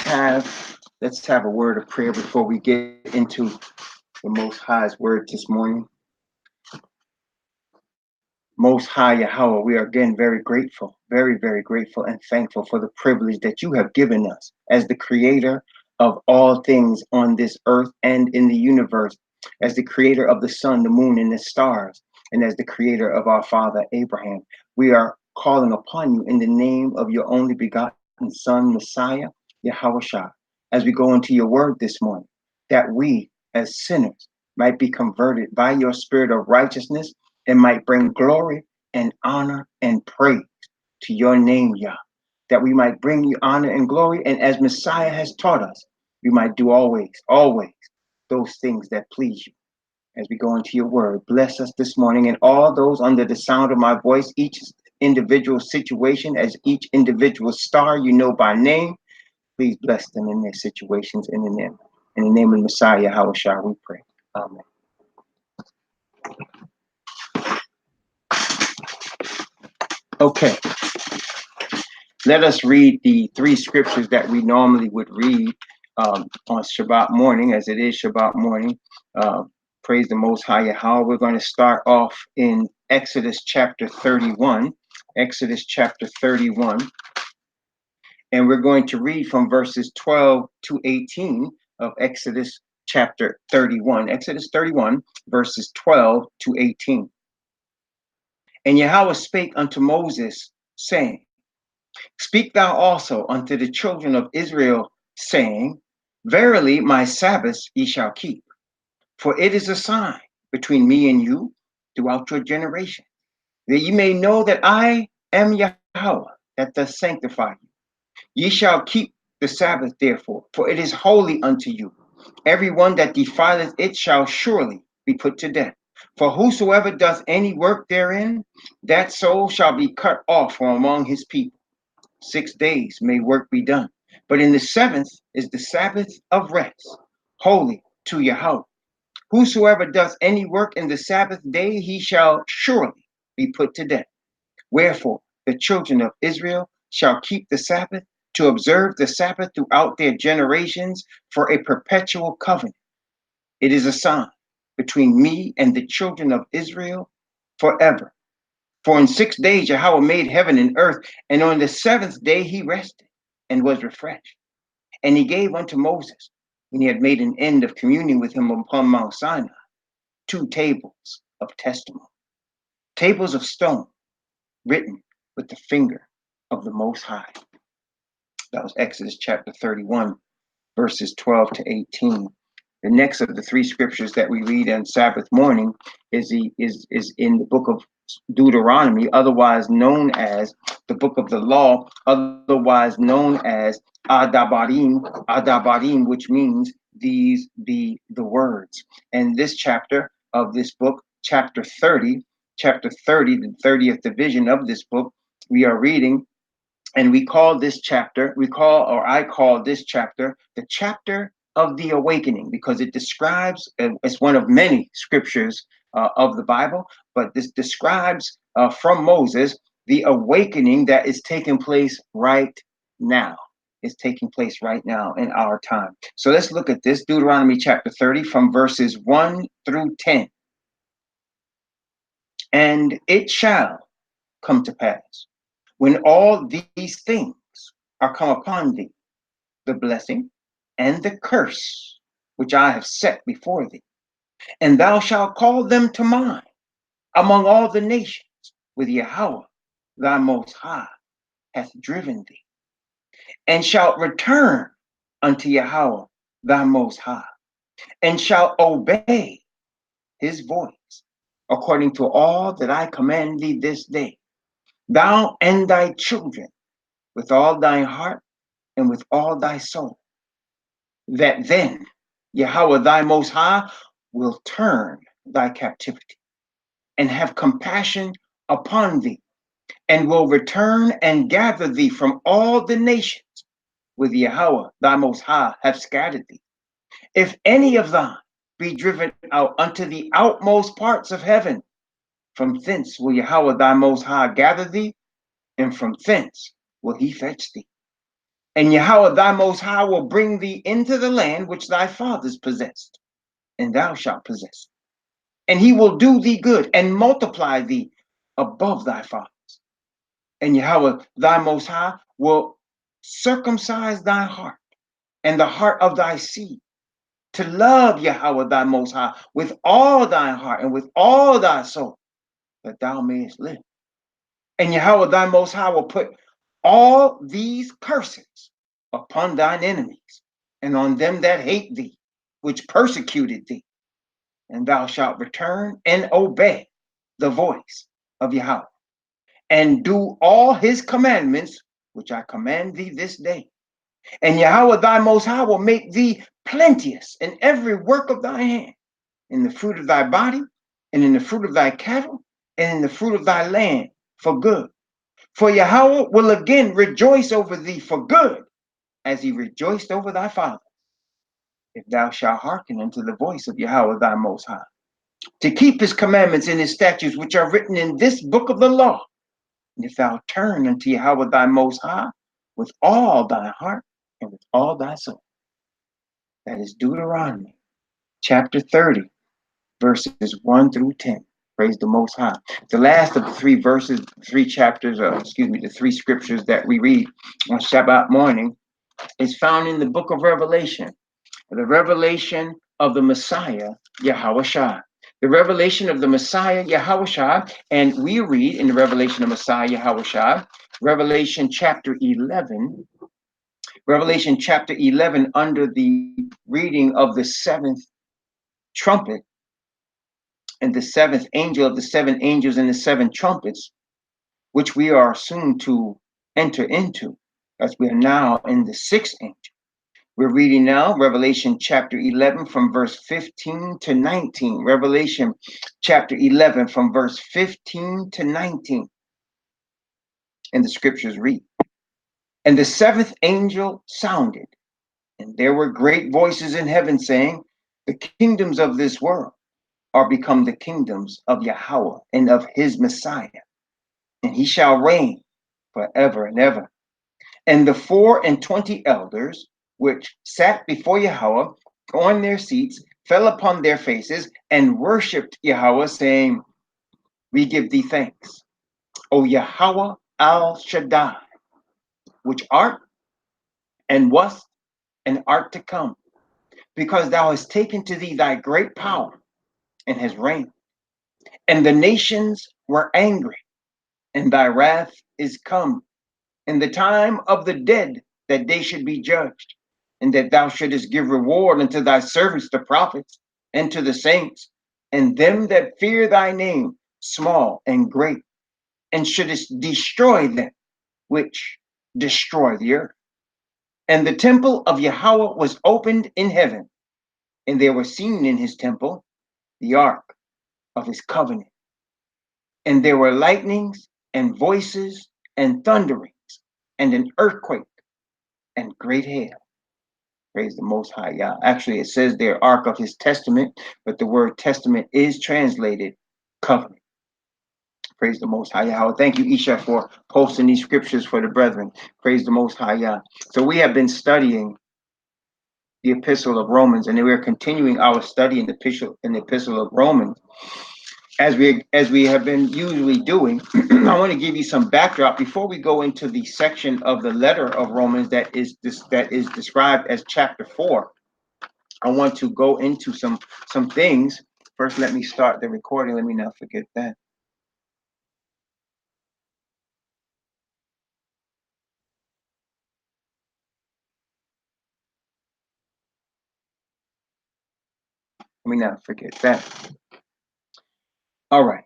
let's have a word of prayer before we get into the Most High's word this morning. Most High Yahweh, we are again very grateful, very, very grateful and thankful for the privilege that you have given us as the creator of all things on this earth and in the universe, as the creator of the sun, the moon, and the stars, and as the creator of our father Abraham. We are calling upon you in the name of your only begotten Son, Messiah, Yahweh Shah, as we go into your word this morning, that we as sinners might be converted by your spirit of righteousness and might bring glory and honor and praise to your name, Yah, that we might bring you honor and glory. And as Messiah has taught us, we might do always those things that please you. As we go into your word, bless us this morning and all those under the sound of my voice, each individual situation, as each individual star you know by name. Please bless them in their situations and in them. In the name of Messiah, Yahweh Shah, we pray. Amen. Okay. Let us read the three scriptures that we normally would read on Shabbat morning, as it is Shabbat morning. Praise the Most High Yahweh. We're going to start off in Exodus chapter 31. Exodus chapter 31. And we're going to read from verses 12 to 18 of Exodus chapter 31. Exodus 31, verses 12 to 18. And Yahweh spake unto Moses, saying, Speak thou also unto the children of Israel, saying, Verily my Sabbaths ye shall keep, for it is a sign between me and you throughout your generation, that ye may know that I am Yahweh, that doth sanctify you. Ye shall keep the Sabbath therefore, for it is holy unto you. Every one that defileth it shall surely be put to death. For whosoever doth any work therein, that soul shall be cut off from among his people. 6 days may work be done, but in the seventh is the Sabbath of rest, holy to Yahweh. Whosoever doth any work in the Sabbath day, he shall surely be put to death. Wherefore the children of Israel shall keep the Sabbath, to observe the Sabbath throughout their generations for a perpetual covenant. It is a sign between me and the children of Israel forever. For in 6 days Yahweh made heaven and earth, and on the seventh day he rested and was refreshed. And he gave unto Moses, when he had made an end of communing with him upon Mount Sinai, 2 tables of testimony, tables of stone, written with the finger of the Most High. That was Exodus chapter 31, verses 12 to 18. The next of the 3 scriptures that we read on Sabbath morning is in the book of Deuteronomy, otherwise known as the book of the law, otherwise known as Adabarim, which means these be the words. And this chapter of this book, chapter 30, the 30th division of this book, we are reading, and I call this chapter the chapter of the awakening, because it describes, it's one of many scriptures of the Bible, but this describes from Moses the awakening that is taking place right now. It's taking place right now in our time. So let's look at this, Deuteronomy chapter 30 from verses 1 through 10. And it shall come to pass, when all these things are come upon thee, the blessing and the curse which I have set before thee, and thou shalt call them to mind among all the nations, with Yahweh thy Most High hath driven thee, and shalt return unto Yahweh thy Most High, and shalt obey his voice, according to all that I command thee this day, thou and thy children, with all thine heart and with all thy soul, that then Yahweh thy Most High will turn thy captivity and have compassion upon thee, and will return and gather thee from all the nations, with Yahweh thy Most High have scattered thee. If any of thine be driven out unto the outmost parts of heaven, from thence will Yahweh thy Most High gather thee, and from thence will he fetch thee. And Yahweh thy most high will bring thee into the land which thy fathers possessed, and thou shalt possess it. And he will do thee good and multiply thee above thy fathers. And Yahweh thy most high will circumcise thy heart and the heart of thy seed, to love Yahweh thy most high with all thy heart and with all thy soul, that thou mayest live. And Yahweh thy most high will put all these curses upon thine enemies and on them that hate thee, which persecuted thee. And thou shalt return and obey the voice of Yahweh, and do all his commandments, which I command thee this day. And Yahweh thy most high will make thee plenteous in every work of thy hand, in the fruit of thy body, and in the fruit of thy cattle, and in the fruit of thy land for good. For Yahweh will again rejoice over thee for good, as he rejoiced over thy father, if thou shalt hearken unto the voice of Yahweh thy most high, to keep his commandments and his statutes, which are written in this book of the law. And if thou turn unto Yahweh thy most high with all thy heart and with all thy soul. That is Deuteronomy chapter 30, verses 1 through 10. Praise the Most High. The last of the three verses, the three scriptures that we read on Shabbat morning is found in the book of Revelation, the revelation of the Messiah, Yahushua. The revelation of the Messiah, Yahushua, and we read in the revelation of Messiah, Yahushua, Revelation chapter 11, under the reading of the seventh trumpet, and the seventh angel of the seven angels and the seven trumpets, which we are soon to enter into, as we are now in the sixth angel. We're reading now Revelation chapter 11 from verse 15 to 19. Revelation chapter 11 from verse 15 to 19. And the scriptures read, and the seventh angel sounded, and there were great voices in heaven saying, the kingdoms of this world are become the kingdoms of Yahweh and of his Messiah, and he shall reign forever and ever. And the 24 elders which sat before Yahweh on their seats fell upon their faces and worshipped Yahweh, saying, we give thee thanks, O Yahweh al Shaddai, which art and wast and art to come, because thou hast taken to thee thy great power and hast reigned. And the nations were angry, and thy wrath is come, in the time of the dead, that they should be judged, and that thou shouldest give reward unto thy servants the prophets, and to the saints, and them that fear thy name, small and great, and shouldest destroy them which destroy the earth. And the temple of Yahweh was opened in heaven, and there was seen in his temple the ark of his covenant. And there were lightnings and voices and thunderings and an earthquake and great hail. Praise the Most High Yah. Actually, it says there ark of his testament, but the word testament is translated covenant. Praise the Most High Yah. Thank you, Isha, for posting these scriptures for the brethren. Praise the Most High Yah. So we have been studying the Epistle of Romans, and we are continuing our study in the Epistle of Romans. As we have been usually doing, I want to give you some backdrop before we go into the section of the letter of Romans that is described as chapter 4. I want to go into some things. First, let me start the recording. Let me not forget that. Let me not forget that. All right.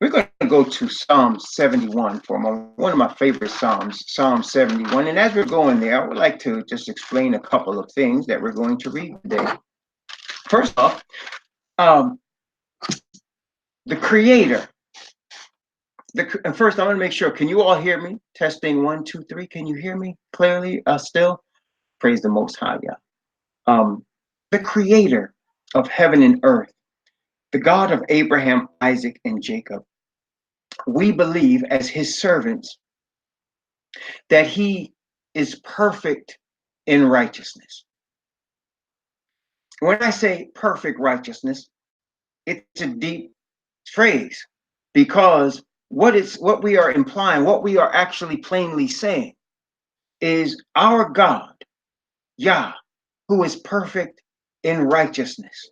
We're going to go to Psalm 71 for a moment. One of my favorite Psalms, Psalm 71. And as we're going there, I would like to just explain a couple of things that we're going to read today. First off, the Creator. First, I want to make sure. Can you all hear me? Testing 1, 2, 3. Can you hear me clearly? Still, praise the Most High, yeah. The Creator of heaven and earth, the God of Abraham, Isaac, and Jacob. We believe as His servants that he is perfect in righteousness. When I say perfect righteousness, it's a deep phrase, because what we are implying, what we are actually plainly saying, is our God, Yah, who is perfect in righteousness.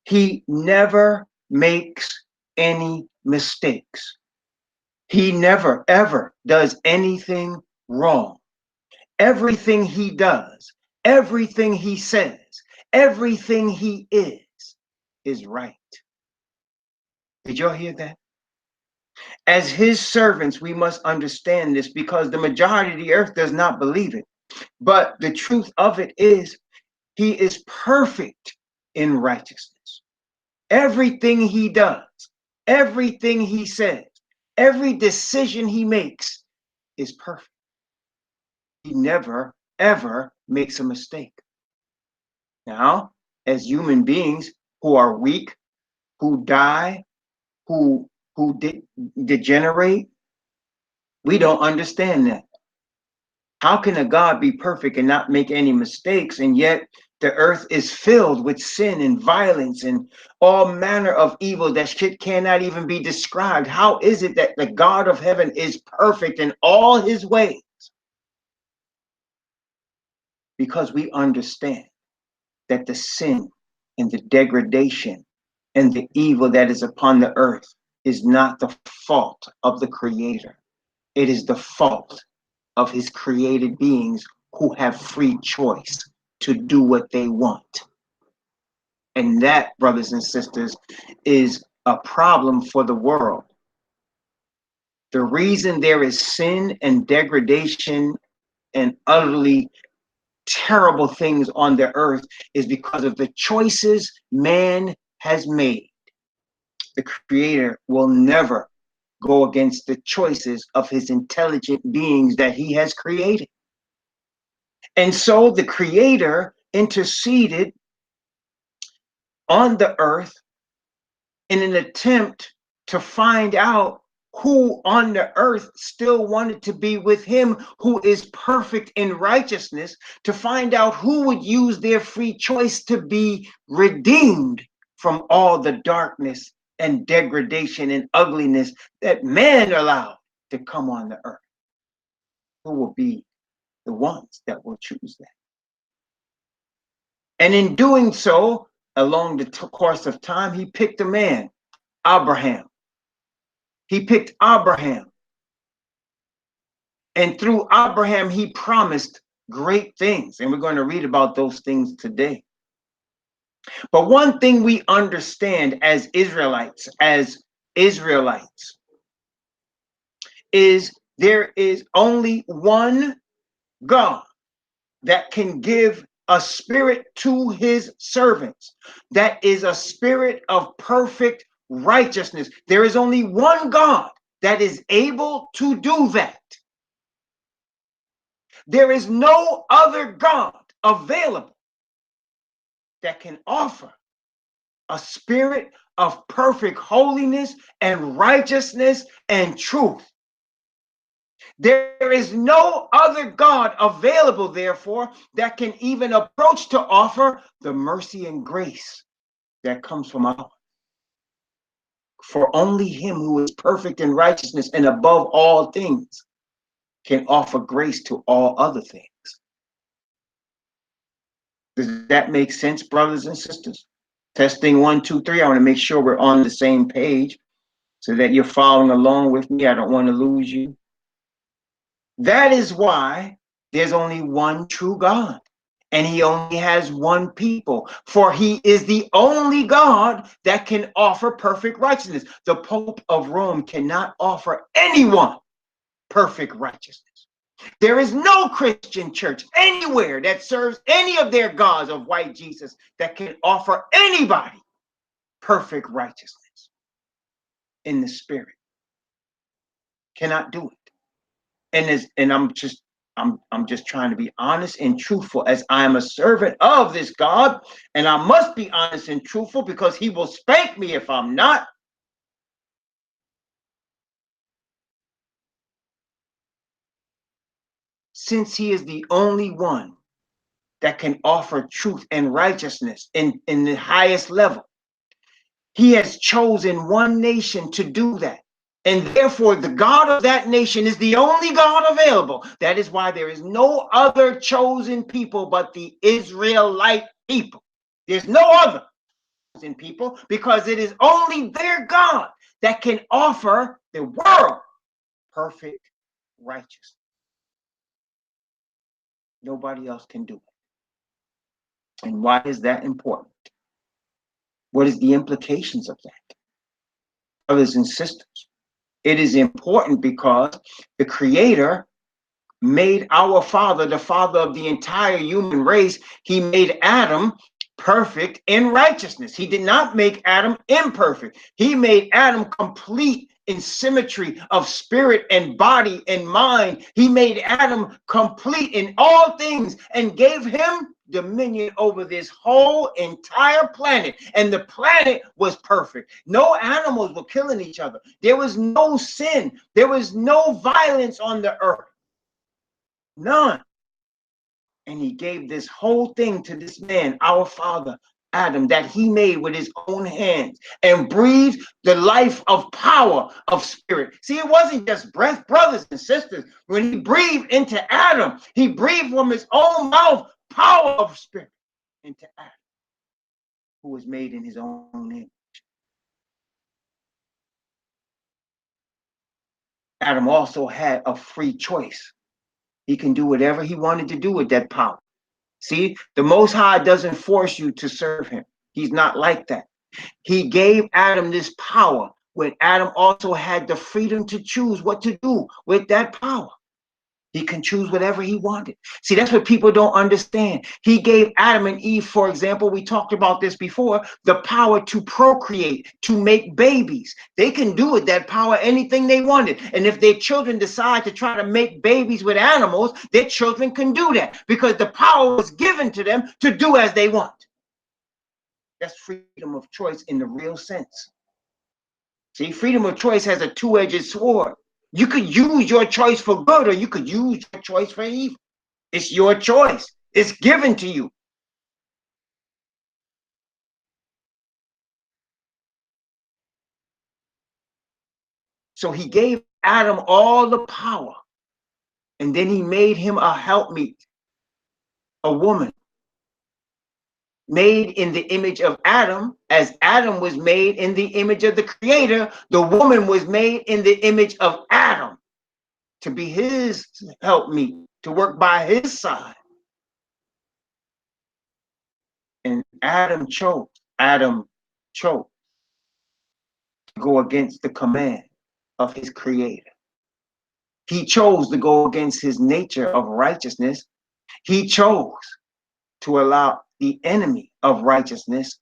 He never makes any mistakes. He never, ever does anything wrong. Everything he does, everything he says, everything he is right. Did y'all hear that? As his servants, we must understand this, because the majority of the earth does not believe it. But the truth of it is, he is perfect in righteousness. Everything he does, everything he says, every decision he makes is perfect. He never, ever makes a mistake. Now, as human beings who are weak, who die, who degenerate, we don't understand that. How can a God be perfect and not make any mistakes, and yet the earth is filled with sin and violence and all manner of evil that shit cannot even be described? How is it that the God of heaven is perfect in all his ways? Because we understand that the sin and the degradation and the evil that is upon the earth is not the fault of the Creator. It is the fault of his created beings who have free choice to do what they want. And that, brothers and sisters, is a problem for the world. The reason there is sin and degradation and utterly terrible things on the earth is because of the choices man has made. The Creator will never go against the choices of his intelligent beings that he has created. And so the Creator interceded on the earth in an attempt to find out who on the earth still wanted to be with him, who is perfect in righteousness, to find out who would use their free choice to be redeemed from all the darkness and degradation and ugliness that man allowed to come on the earth. Who will be the ones that will choose that? And in doing so, along the course of time, he picked a man, Abraham. He picked Abraham. And through Abraham, he promised great things. And we're going to read about those things today. But one thing we understand as Israelites, is there is only one God that can give a spirit to his servants. That is a spirit of perfect righteousness. There is only one God that is able to do that. There is no other God available that can offer a spirit of perfect holiness and righteousness and truth. There is no other God available, therefore, that can even approach to offer the mercy and grace that comes from Allah. For only him who is perfect in righteousness and above all things can offer grace to all other things. Does that make sense, brothers and sisters? Testing 1, 2, 3. I want to make sure we're on the same page so that you're following along with me. I don't want to lose you. That is why there's only one true God, and he only has one people, for he is the only God that can offer perfect righteousness. The Pope of Rome cannot offer anyone perfect righteousness. There is no Christian church anywhere that serves any of their gods of white Jesus that can offer anybody perfect righteousness in the spirit. Cannot do it. And I'm just trying to be honest and truthful, as I am a servant of this God, and I must be honest and truthful because he will spank me if I'm not. since he is the only one that can offer truth and righteousness in the highest level, he has chosen one nation to do that. And therefore, the God of that nation is the only God available. That is why there is no other chosen people but the Israelite people. There's no other chosen people, because it is only their God that can offer the world perfect righteousness. Nobody else can do it. And why is that important? What is the implications of that? Brothers and sisters, it is important because the Creator made our Father, the Father of the entire human race. He made Adam perfect in righteousness. He did not make Adam imperfect. He made Adam complete in symmetry of spirit and body and mind. He made Adam complete in all things and gave him dominion over this whole entire planet. And the planet was perfect. No animals were killing each other. There was no sin. There was no violence on the earth. None. And he gave this whole thing to this man, our father, Adam, that he made with his own hands, and breathed the life of power of spirit. See, it wasn't just breath, brothers and sisters. When he breathed into Adam, he breathed from his own mouth power of spirit into Adam, who was made in his own image. Adam also had a free choice. He can do whatever he wanted to do with that power. See, the Most High doesn't force you to serve him. He's not like that. He gave Adam this power when Adam also had the freedom to choose what to do with that power. He can choose whatever he wanted. See, that's what people don't understand. He gave Adam and Eve, for example, we talked about this before, the power to procreate, to make babies. They can do with that power anything they wanted. And if their children decide to try to make babies with animals, their children can do that because the power was given to them to do as they want. That's freedom of choice in the real sense. See, freedom of choice has a two-edged sword. You could use your choice for good, or you could use your choice for evil. It's your choice. It's given to you. So he gave Adam all the power, and then he made him a helpmeet, a woman, made in the image of Adam. As Adam was made in the image of the Creator, the woman was made in the image of Adam to be his helpmeet, to work by his side. And Adam chose to go against the command of his Creator. He chose to go against his nature of righteousness. He chose to allow the enemy of righteousness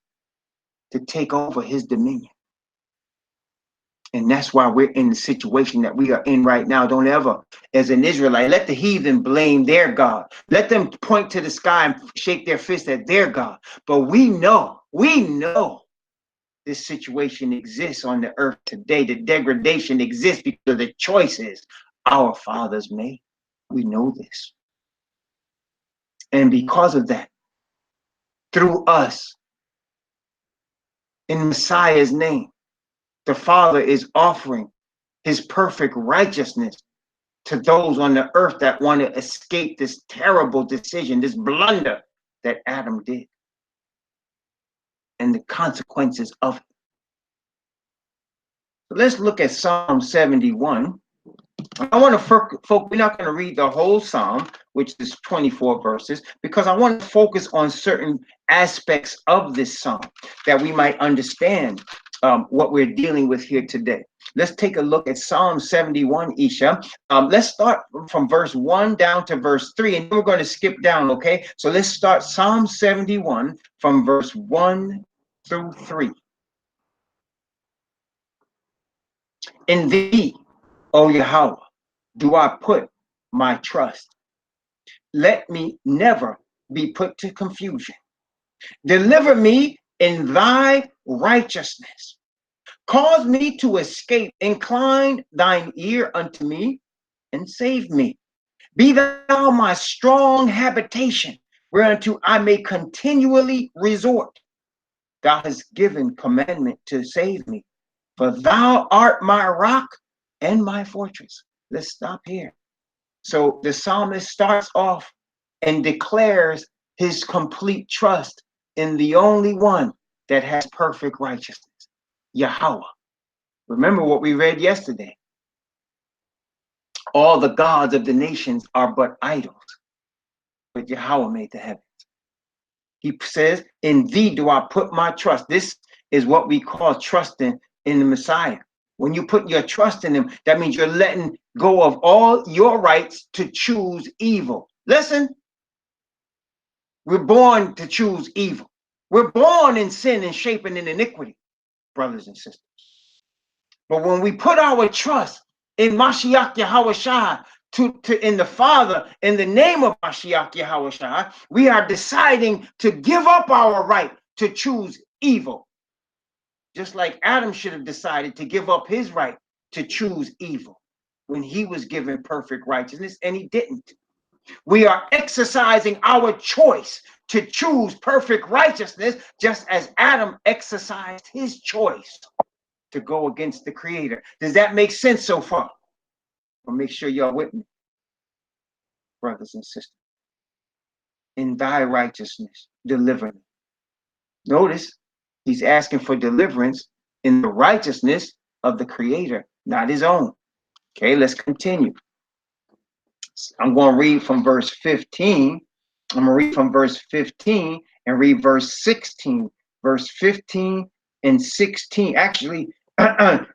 to take over his dominion. And that's why we're in the situation that we are in right now. Don't ever, as an Israelite, let the heathen blame their God. Let them point to the sky and shake their fist at their God. But we know this situation exists on the earth today. The degradation exists because of the choices our fathers made. We know this. And because of that, through us, in Messiah's name, the Father is offering his perfect righteousness to those on the earth that want to escape this terrible decision, this blunder that Adam did, and the consequences of it. So let's look at Psalm 71. I want to focus, we're not going to read the whole Psalm, which is 24 verses, because I want to focus on certain aspects of this Psalm that we might understand what we're dealing with here today. Let's take a look at Psalm 71, Isha. Let's start from verse 1 down to verse 3, and we're going to skip down, okay? So let's start Psalm 71 from verse 1 through 3. In thee, O Yahweh, do I put my trust. Let me never be put to confusion. Deliver me in thy righteousness. Cause me to escape. Incline thine ear unto me and save me. Be thou my strong habitation, whereunto I may continually resort. Thou hast given commandment to save me, for thou art my rock and my fortress. Let's stop here. So the psalmist starts off and declares his complete trust in the only one that has perfect righteousness, Yahweh. Remember what we read yesterday. All the gods of the nations are but idols, but Yahweh made the heavens. He says, in thee do I put my trust. This is what we call trusting in the Messiah. When you put your trust in him, that means you're letting go of all your rights to choose evil. Listen, we're born to choose evil. We're born in sin and shaping in iniquity, brothers and sisters. But when we put our trust in Mashiach Yahushua, in the Father, in the name of Mashiach Yahushua, we are deciding to give up our right to choose evil. Just like Adam should have decided to give up his right to choose evil when he was given perfect righteousness, and he didn't. We are exercising our choice to choose perfect righteousness, just as Adam exercised his choice to go against the Creator. Does that make sense so far? Well, make sure you're with me, brothers and sisters. In thy righteousness, deliver me. Notice he's asking for deliverance in the righteousness of the Creator, not his own. Okay, let's continue. I'm going to read from verse 15. I'm going to read from verse 15 and read verse 16. Verse 15 and 16. Actually,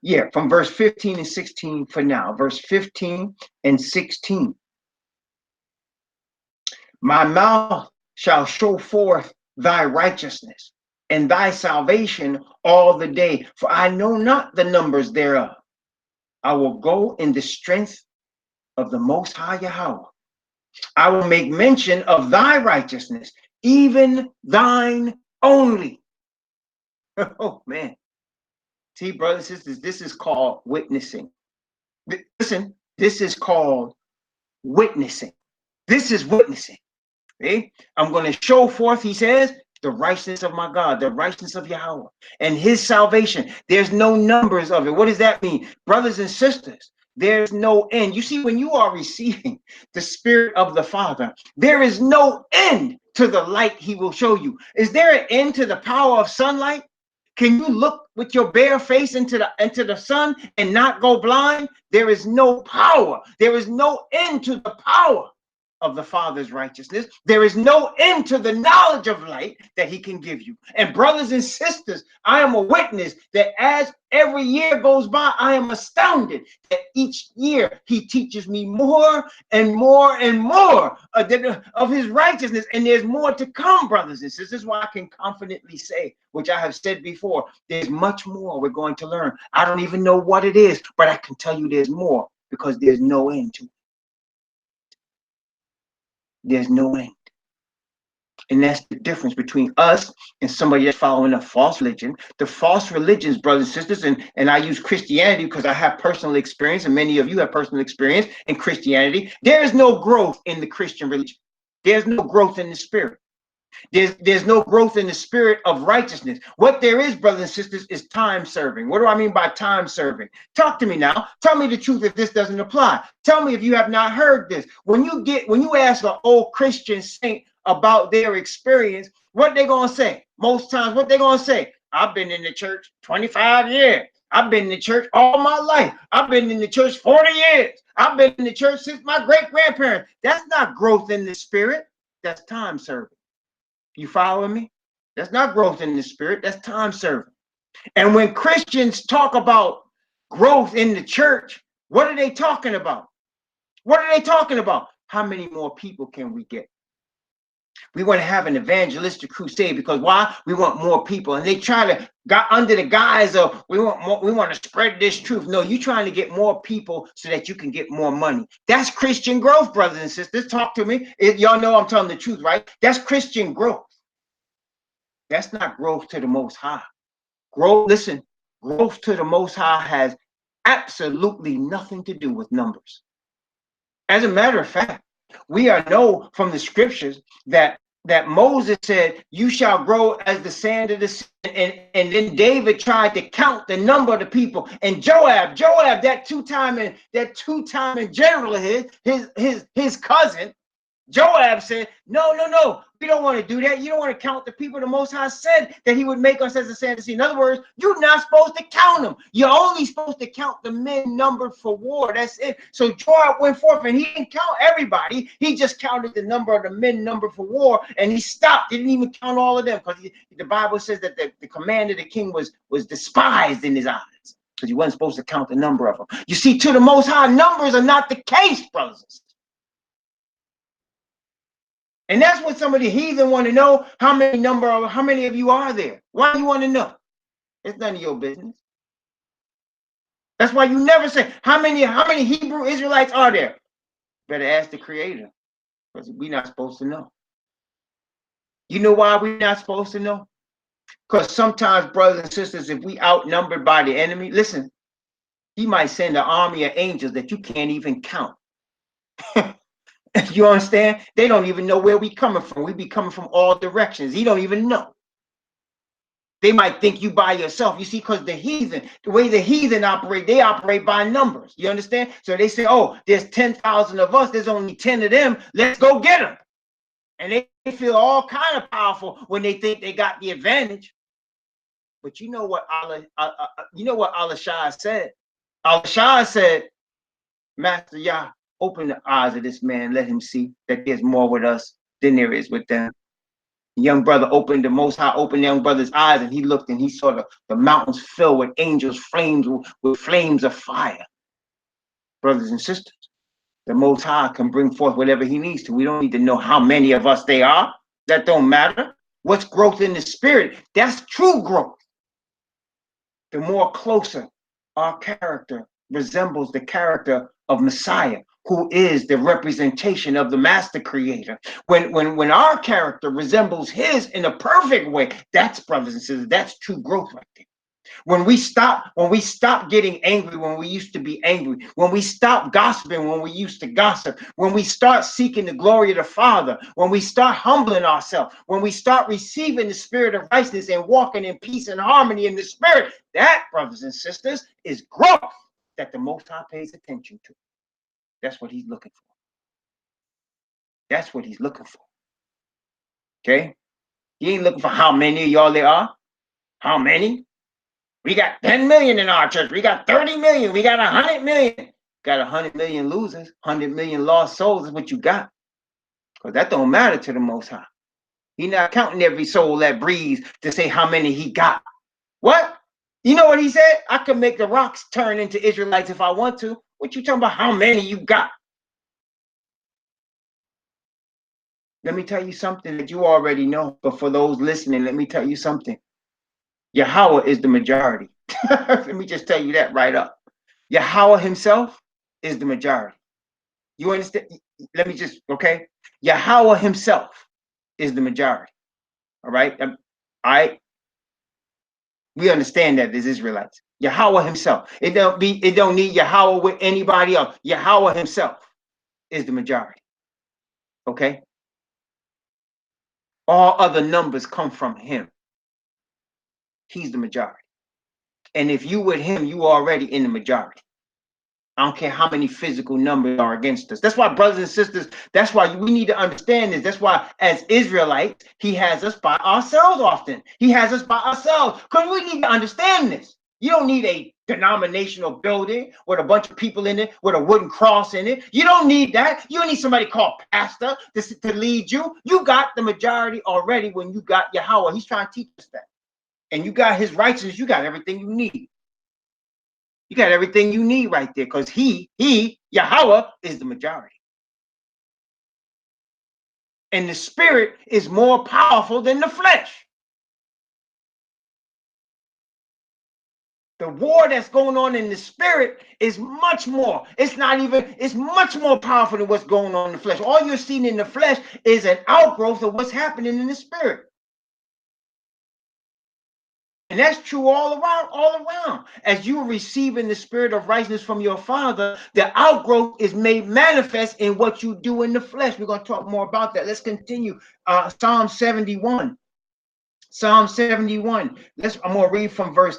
yeah, from verse 15 and 16 for now. Verse 15 and 16. My mouth shall show forth thy righteousness and thy salvation all the day, for I know not the numbers thereof. I will go in the strength of the Most High Yahweh. I will make mention of thy righteousness, even thine only. Oh, man. See, brothers and sisters, this is called witnessing. Listen, this is called witnessing. This is witnessing. Okay? I'm going to show forth, he says, the righteousness of my God, the righteousness of Yahweh, and his salvation. There's no numbers of it. What does that mean? Brothers and sisters, there's no end. You see, when you are receiving the Spirit of the Father, there is no end to the light he will show you. Is there an end to the power of sunlight? Can you look with your bare face into the sun and not go blind? There is no power. There is no end to the power of the Father's righteousness. There is no end to the knowledge of light that he can give you. And brothers and sisters, I am a witness that as every year goes by, I am astounded that each year he teaches me more and more and more of his righteousness. And there's more to come, brothers and sisters. This is why I can confidently say, which I have said before, there's much more we're going to learn. I don't even know what it is, but I can tell you there's more because there's no end to it. There's no end. And that's the difference between us and somebody that's following a false religion. The false religions, brothers and sisters, and I use Christianity because I have personal experience, and many of you have personal experience in Christianity. There is no growth in the Christian religion. There's no growth in the spirit. There's no growth in the spirit of righteousness. What there is, brothers and sisters, is time serving. What do I mean by time serving? Talk to me now. Tell me the truth if this doesn't apply. Tell me if you have not heard this. When you ask an old Christian saint about their experience, what they gonna say? Most times, what they gonna say? I've been in the church 25 years. I've been in the church all my life. I've been in the church 40 years. I've been in the church since my great-grandparents. That's not growth in the spirit. That's time serving. You following me? That's not growth in the spirit. That's time serving. And when Christians talk about growth in the church, what are they talking about? What are they talking about? How many more people can we get? We want to have an evangelistic crusade because why? We want more people. And they try to got under the guise of we want to spread this truth. No, you're trying to get more people so that you can get more money. That's Christian growth, brothers and sisters. Talk to me. Y'all know I'm telling the truth, right? That's Christian growth. That's not growth to the Most High. Listen, growth to the Most High has absolutely nothing to do with numbers. As a matter of fact, We are know from the scriptures that Moses said, "You shall grow as the sand of the sea." And then David tried to count the number of the people. And Joab, that two-time general of his cousin, Joab said, "No, no, no, we don't want to do that. You don't want to count the people. The Most High said that he would make us as a sand of the sea." In other words, you're not supposed to count them. You're only supposed to count the men numbered for war. That's it. So Joab went forth and he didn't count everybody. He just counted the number of the men numbered for war, and he stopped. He didn't even count all of them, because the Bible says that the command of the king was despised in his eyes, because he wasn't supposed to count the number of them. You see, to the Most High, numbers are not the case, brothers and sisters. And that's what some of the heathen want to know. How many of you are there? Why do you want to know? It's none of your business. That's why you never say, how many Hebrew Israelites are there? Better ask the Creator, because we're not supposed to know. You know why we're not supposed to know? Because sometimes, brothers and sisters, if we outnumbered by the enemy, listen, he might send an army of angels that you can't even count. You understand? They don't even know where we coming from. We be coming from all directions. He don't even know. They might think you by yourself. You see, because the way the heathen operate, they operate by numbers. You understand? So they say, oh, there's 10,000 of us. There's only 10 of them. Let's go get them. And they feel all kind of powerful when they think they got the advantage. But you know what Al-Shai said? Al-Shai said, Master Yah, open the eyes of this man. Let him see that there's more with us than there is with them. The young brother opened, the Most High opened the young brother's eyes, and he looked and he saw the mountains filled with angels, with flames of fire. Brothers and sisters, the Most High can bring forth whatever he needs to. We don't need to know how many of us they are. That don't matter. What's growth in the spirit? That's true growth. The more closer our character resembles the character of Messiah, who is the representation of the master creator. When our character resembles his in a perfect way, that's, brothers and sisters, that's true growth right there. When we stop getting angry when we used to be angry, when we stop gossiping when we used to gossip, when we start seeking the glory of the Father, when we start humbling ourselves, when we start receiving the spirit of righteousness and walking in peace and harmony in the spirit, that, brothers and sisters, is growth that the Most High pays attention to. That's what he's looking for. That's what he's looking for. Okay? He ain't looking for how many of y'all there are. How many? We got 10 million in our church. We got 30 million. We got 100 million. Got 100 million losers, 100 million lost souls is what you got. Because that don't matter to the Most High. He's not counting every soul that breathes to say how many he got. What? You know what he said? I could make the rocks turn into Israelites if I want to. What you talking about how many you got? Let me tell you something that you already know. But for those listening, let me tell you something. Yahweh is the majority. Let me just tell you that right up. Yahweh himself is the majority. You understand? Let me just, okay? Yahweh himself is the majority. All right? We understand that as Israelites. Yahweh himself. It don't need Yahweh with anybody else. Yahweh himself is the majority. Okay? All other numbers come from him. He's the majority. And if you with him, you already in the majority. I don't care how many physical numbers are against us. That's why, brothers and sisters, that's why we need to understand this. That's why, as Israelites, he has us by ourselves often. He has us by ourselves because we need to understand this. You don't need a denominational building with a bunch of people in it, with a wooden cross in it. You don't need that. You don't need somebody called pastor to lead you. You got the majority already when you got Yahweh. He's trying to teach us that. And you got his righteousness. You got everything you need. You got everything you need right there because he, Yahweh, is the majority. And the spirit is more powerful than the flesh. The war that's going on in the spirit is much more. It's much more powerful than what's going on in the flesh. All you're seeing in the flesh is an outgrowth of what's happening in the spirit. And that's true all around, all around. As you are receiving the spirit of righteousness from your Father, the outgrowth is made manifest in what you do in the flesh. We're going to talk more about that. Let's continue. Psalm 71. Psalm 71. I'm going to read from verse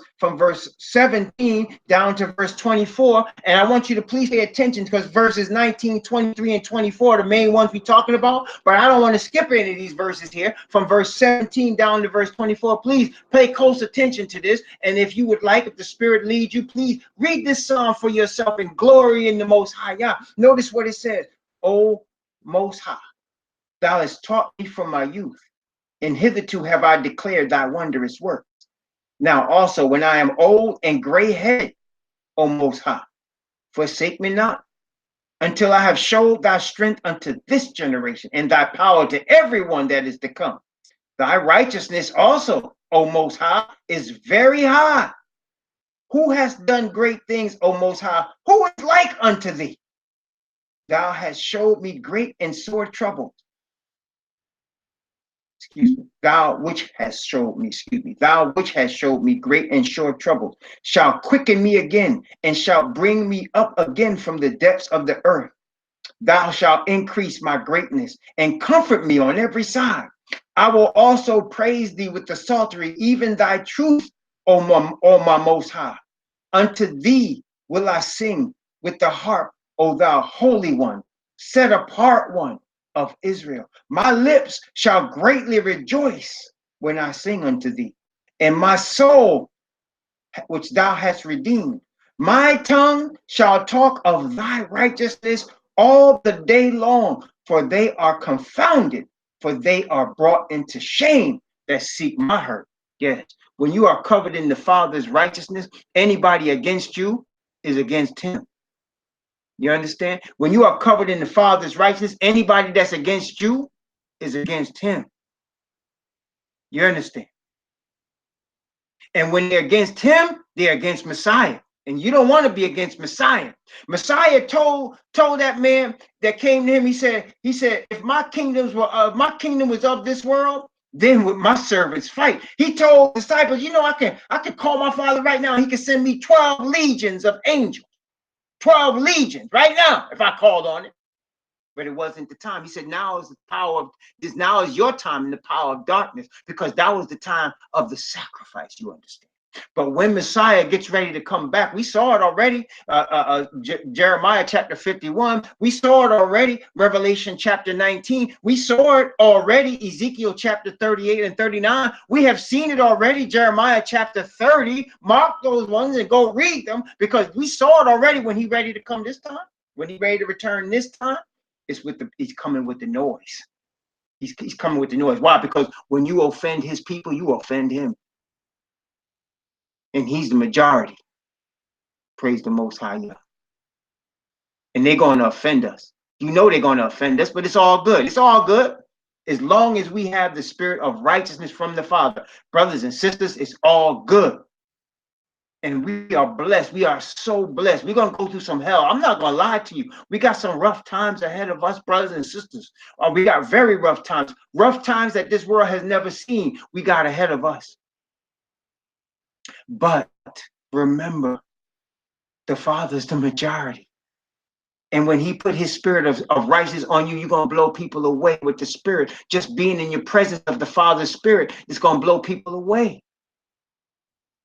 17 down to verse 24. And I want you to please pay attention because verses 19, 23, and 24 are the main ones we're talking about. But I don't want to skip any of these verses here. From verse 17 down to verse 24, please pay close attention to this. And if you would like, if the Spirit leads you, please read this psalm for yourself and glory in the Most High. Yeah. Notice what it says. O Most High, thou hast taught me from my youth, and hitherto have I declared thy wondrous works. Now also, when I am old and gray-headed, O Most High, forsake me not, until I have showed thy strength unto this generation, and thy power to everyone that is to come. Thy righteousness also, O Most High, is very high. Who has done great things, O Most High? Who is like unto thee? Thou hast showed me great and sore trouble. Thou which has showed me great and sure trouble, shall quicken me again, and shall bring me up again from the depths of the earth. Thou shalt increase my greatness and comfort me on every side. I will also praise thee with the psaltery, even thy truth, O my Most High. Unto thee will I sing with the harp, O thou Holy One, set apart one of Israel. My lips shall greatly rejoice when I sing unto thee, and my soul, which thou hast redeemed. My tongue shall talk of thy righteousness all the day long, for they are confounded, for they are brought into shame that seek my hurt. Yes, when you are covered in the Father's righteousness, anybody against you is against him. You understand? When you are covered in the Father's righteousness, anybody that's against you is against him. You understand? And when they're against him, they're against Messiah. And you don't want to be against Messiah. Messiah told that man that came to him, he said, if my kingdom was of this world, then would my servants fight. He told disciples, I can call my Father right now. He can send me 12 legions of angels. 12 legions right now, if I called on it. But it wasn't the time. He said, now is the power of this, now is your time in the power of darkness, because that was the time of the sacrifice, you understand. But when Messiah gets ready to come back, we saw it already, Jeremiah chapter 51, we saw it already, Revelation chapter 19, we saw it already, Ezekiel chapter 38 and 39, we have seen it already, Jeremiah chapter 30, mark those ones and go read them, because we saw it already when he's ready to come this time, when he's ready to return this time, he's coming with the noise. He's coming with the noise. Why? Because when you offend his people, you offend him. And he's the majority. Praise the Most High. And they're going to offend us. You know they're going to offend us, but it's all good. It's all good. As long as we have the spirit of righteousness from the Father. Brothers and sisters, it's all good. And we are blessed. We are so blessed. We're going to go through some hell. I'm not going to lie to you. We got some rough times ahead of us, brothers and sisters. We got very rough times that this world has never seen. We got ahead of us. But remember, the Father's the majority. And when he put his spirit of righteousness on you, you're going to blow people away with the spirit. Just being in your presence of the Father's spirit is going to blow people away.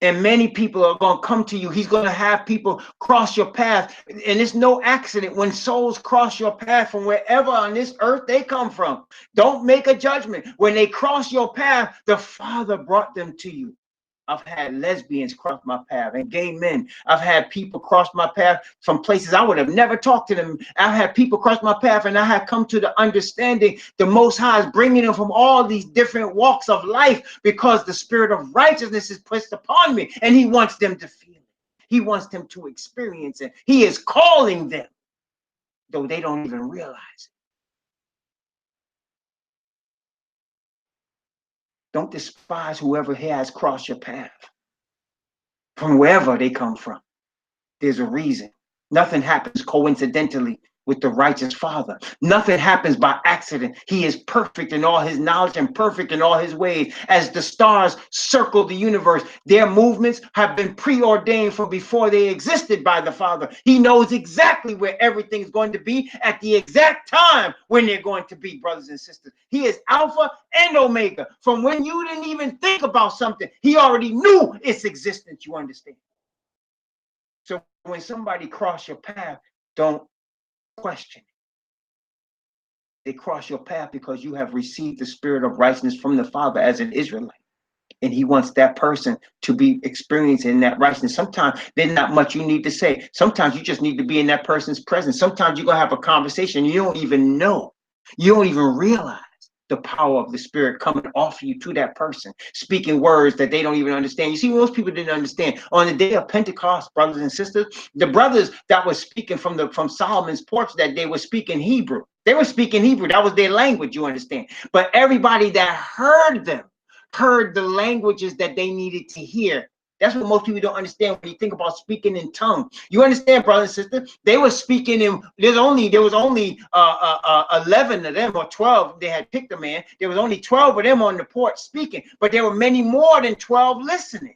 And many people are going to come to you. He's going to have people cross your path. And it's no accident when souls cross your path from wherever on this earth they come from. Don't make a judgment. When they cross your path, the Father brought them to you. I've had lesbians cross my path and gay men. I've had people cross my path from places I would have never talked to them. I've had people cross my path, and I have come to the understanding the Most High is bringing them from all these different walks of life, because the spirit of righteousness is placed upon me, and he wants them to feel it. He wants them to experience it. He is calling them, though they don't even realize it. Don't despise whoever has crossed your path. From wherever they come from, there's a reason. Nothing happens coincidentally with the righteous Father. Nothing happens by accident. He is perfect in all his knowledge and perfect in all his ways. As the stars circle the universe, their movements have been preordained from before they existed by the Father. He knows exactly where everything's going to be at the exact time when they're going to be, brothers and sisters. He is Alpha and Omega. From when you didn't even think about something, he already knew its existence, you understand? So when somebody cross your path, don't question. They cross your path because you have received the spirit of righteousness from the Father as an Israelite. And he wants that person to be experiencing that righteousness. Sometimes there's not much you need to say. Sometimes you just need to be in that person's presence. Sometimes you're going to have a conversation you don't even know. You don't even realize the power of the Spirit coming off you to that person, speaking words that they don't even understand. You see, most people didn't understand. On the day of Pentecost, brothers and sisters, the brothers that were speaking from Solomon's porch that day were speaking Hebrew. They were speaking Hebrew. That was their language, you understand. But everybody that heard them heard the languages that they needed to hear. That's what most people don't understand when you think about speaking in tongues. You understand, brother and sister? They were speaking in. There was only 11 of them or 12. They had picked a man. There was only 12 of them on the porch speaking, but there were many more than 12 listening,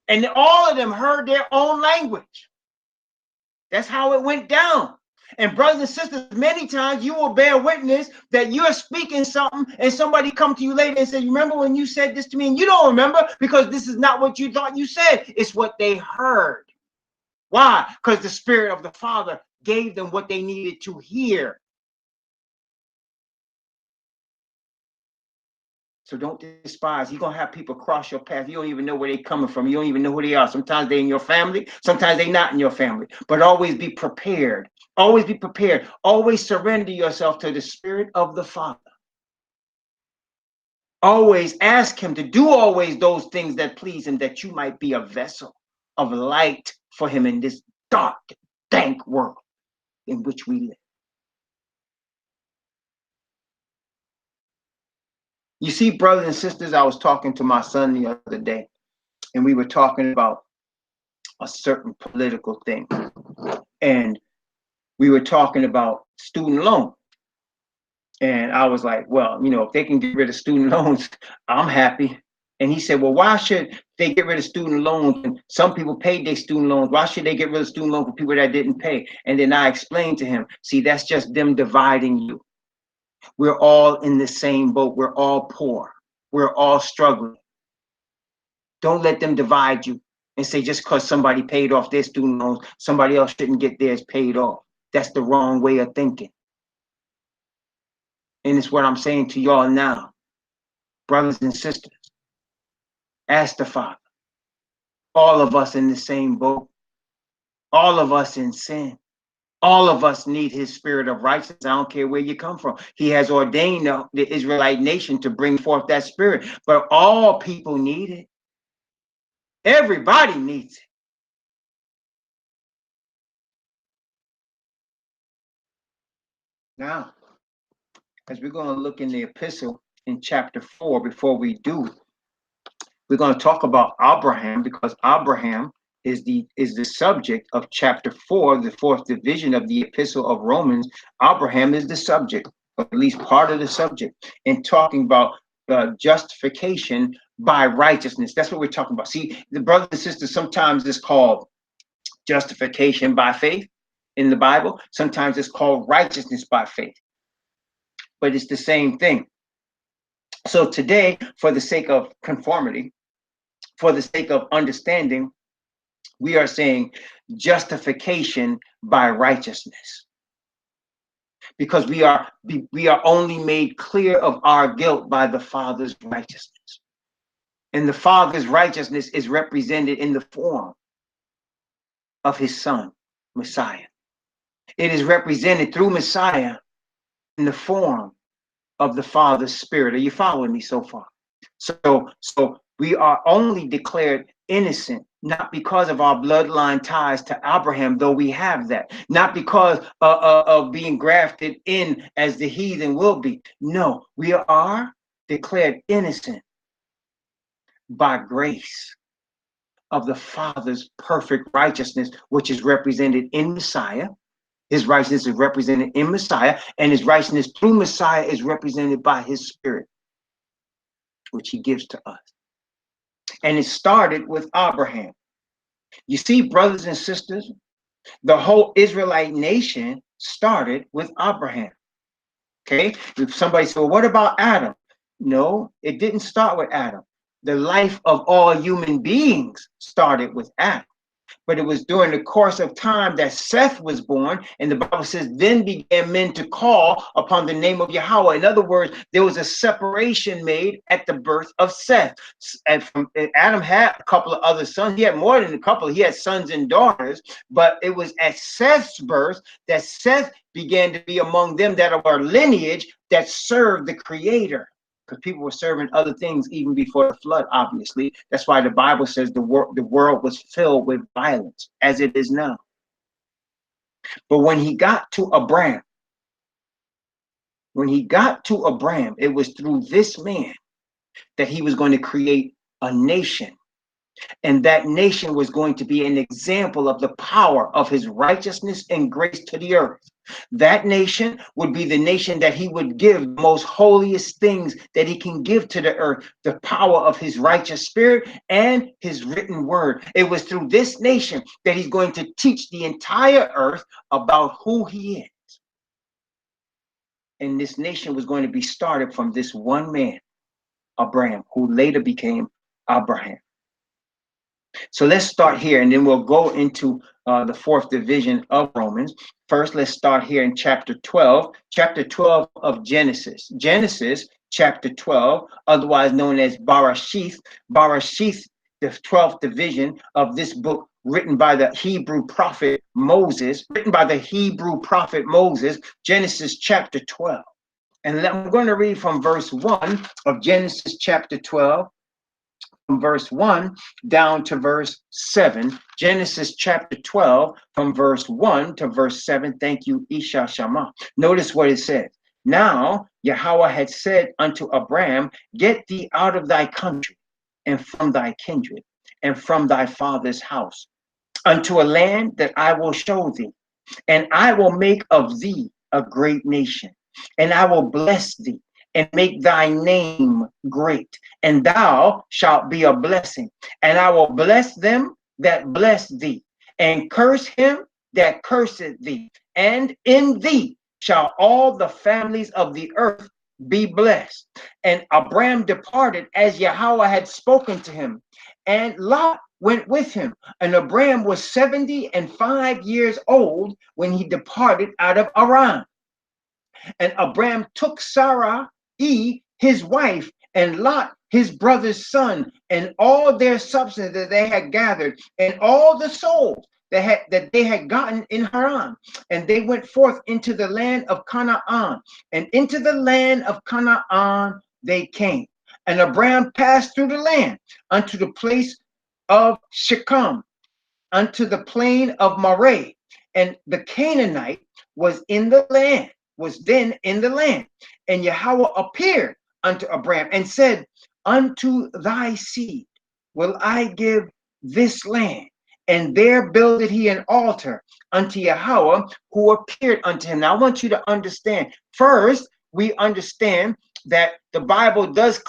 and all of them heard their own language. That's how it went down. And brothers and sisters, many times you will bear witness that you're speaking something and somebody come to you later and say, you remember when you said this to me? And you don't remember because this is not what you thought you said. It's what they heard. Why? Because the Spirit of the Father gave them what they needed to hear. So don't despise. You're going to have people cross your path. You don't even know where they're coming from. You don't even know who they are. Sometimes they're in your family. Sometimes they're not in your family. But always be prepared. Always be prepared. Always surrender yourself to the Spirit of the Father. Always ask him to do always those things that please him, that you might be a vessel of light for him in this dark, dank world in which we live. You see, brothers and sisters, I was talking to my son the other day, and we were talking about a certain political thing. And we were talking about student loan. And I was like, well, you know, if they can get rid of student loans, I'm happy. And he said, well, why should they get rid of student loans? And some people paid their student loans. Why should they get rid of student loans for people that didn't pay? And then I explained to him, see, that's just them dividing you. We're all in the same boat. We're all poor. We're all struggling. Don't let them divide you and say just because somebody paid off their student loans, somebody else shouldn't get theirs paid off. That's the wrong way of thinking. And it's what I'm saying to y'all now, brothers and sisters. Ask the Father. All of us in the same boat. All of us in sin. All of us need his spirit of righteousness. I don't care where you come from. He has ordained the Israelite nation to bring forth that spirit, but all people need it. Everybody needs it. Now, as we're going to look in the epistle in chapter 4, before we do, we're going to talk about Abraham, because Abraham is the subject of chapter 4, the fourth division of the epistle of Romans. Abraham is the subject, or at least part of the subject, in talking about justification by righteousness. That's what we're talking about. See, the brothers and sisters, sometimes it's called justification by faith in the Bible. Sometimes it's called righteousness by faith. But it's the same thing. So today, for the sake of conformity, for the sake of understanding, we are saying justification by righteousness, because we are only made clear of our guilt by the Father's righteousness. And the Father's righteousness is represented in the form of his Son, Messiah. It is represented through Messiah in the form of the Father's Spirit. Are you following me so far? So we are only declared innocent, not because of our bloodline ties to Abraham, though we have that, not because of being grafted in as the heathen will be. No, we are declared innocent by grace of the Father's perfect righteousness, which is represented in Messiah, His righteousness is represented in Messiah, and his righteousness through Messiah is represented by his spirit, which he gives to us. And it started with Abraham. You see, brothers and sisters, the whole Israelite nation started with Abraham. Okay? If somebody said, well, what about Adam? No, it didn't start with Adam. The life of all human beings started with Adam. But it was during the course of time that Seth was born, and the Bible says, then began men to call upon the name of Yahweh. In other words, there was a separation made at the birth of Seth. And Adam had a couple of other sons. He had more than a couple. He had sons and daughters, but it was at Seth's birth that Seth began to be among them that are lineage that served the Creator. Because people were serving other things even before the flood, obviously. That's why the Bible says the world was filled with violence, as it is now. But when he got to Abraham, it was through this man that he was going to create a nation. And that nation was going to be an example of the power of his righteousness and grace to the earth. That nation would be the nation that he would give the most holiest things that he can give to the earth, the power of his righteous spirit and his written word. It was through this nation that he's going to teach the entire earth about who he is. And this nation was going to be started from this one man, Abraham, who later became Abraham. So let's start here, and then we'll go into the fourth division of Romans. First, let's start here in chapter 12 of Genesis. Genesis chapter 12, otherwise known as Barashith. Barashith, the 12th division of this book written by the Hebrew prophet Moses, Genesis chapter 12. And I'm going to read from verse 1 of Genesis chapter 12. From verse 1 down to verse 7, Genesis chapter 12, from verse 1 to verse 7. Thank you, Isha Shama. Notice what it says. Now Yahweh had said unto Abraham, get thee out of thy country, and from thy kindred, and from thy father's house, unto a land that I will show thee, and I will make of thee a great nation, and I will bless thee, and make thy name great, and thou shalt be a blessing. And I will bless them that bless thee, and curse him that curseth thee. And in thee shall all the families of the earth be blessed. And Abraham departed as Yahweh had spoken to him, and Lot went with him. And Abraham was 75 years old when he departed out of Aram. And Abraham took Sarai, his wife, and Lot, his brother's son, and all their substance that they had gathered, and all the souls that they had gotten in Haran. And they went forth into the land of Canaan, and into the land of Canaan they came. And Abraham passed through the land unto the place of Shechem, unto the plain of Moreh, and the Canaanite was then in the land. And Yahweh appeared unto Abraham and said, unto thy seed will I give this land. And there builded he an altar unto Yahweh, who appeared unto him. Now I want you to understand. First, we understand that the Bible does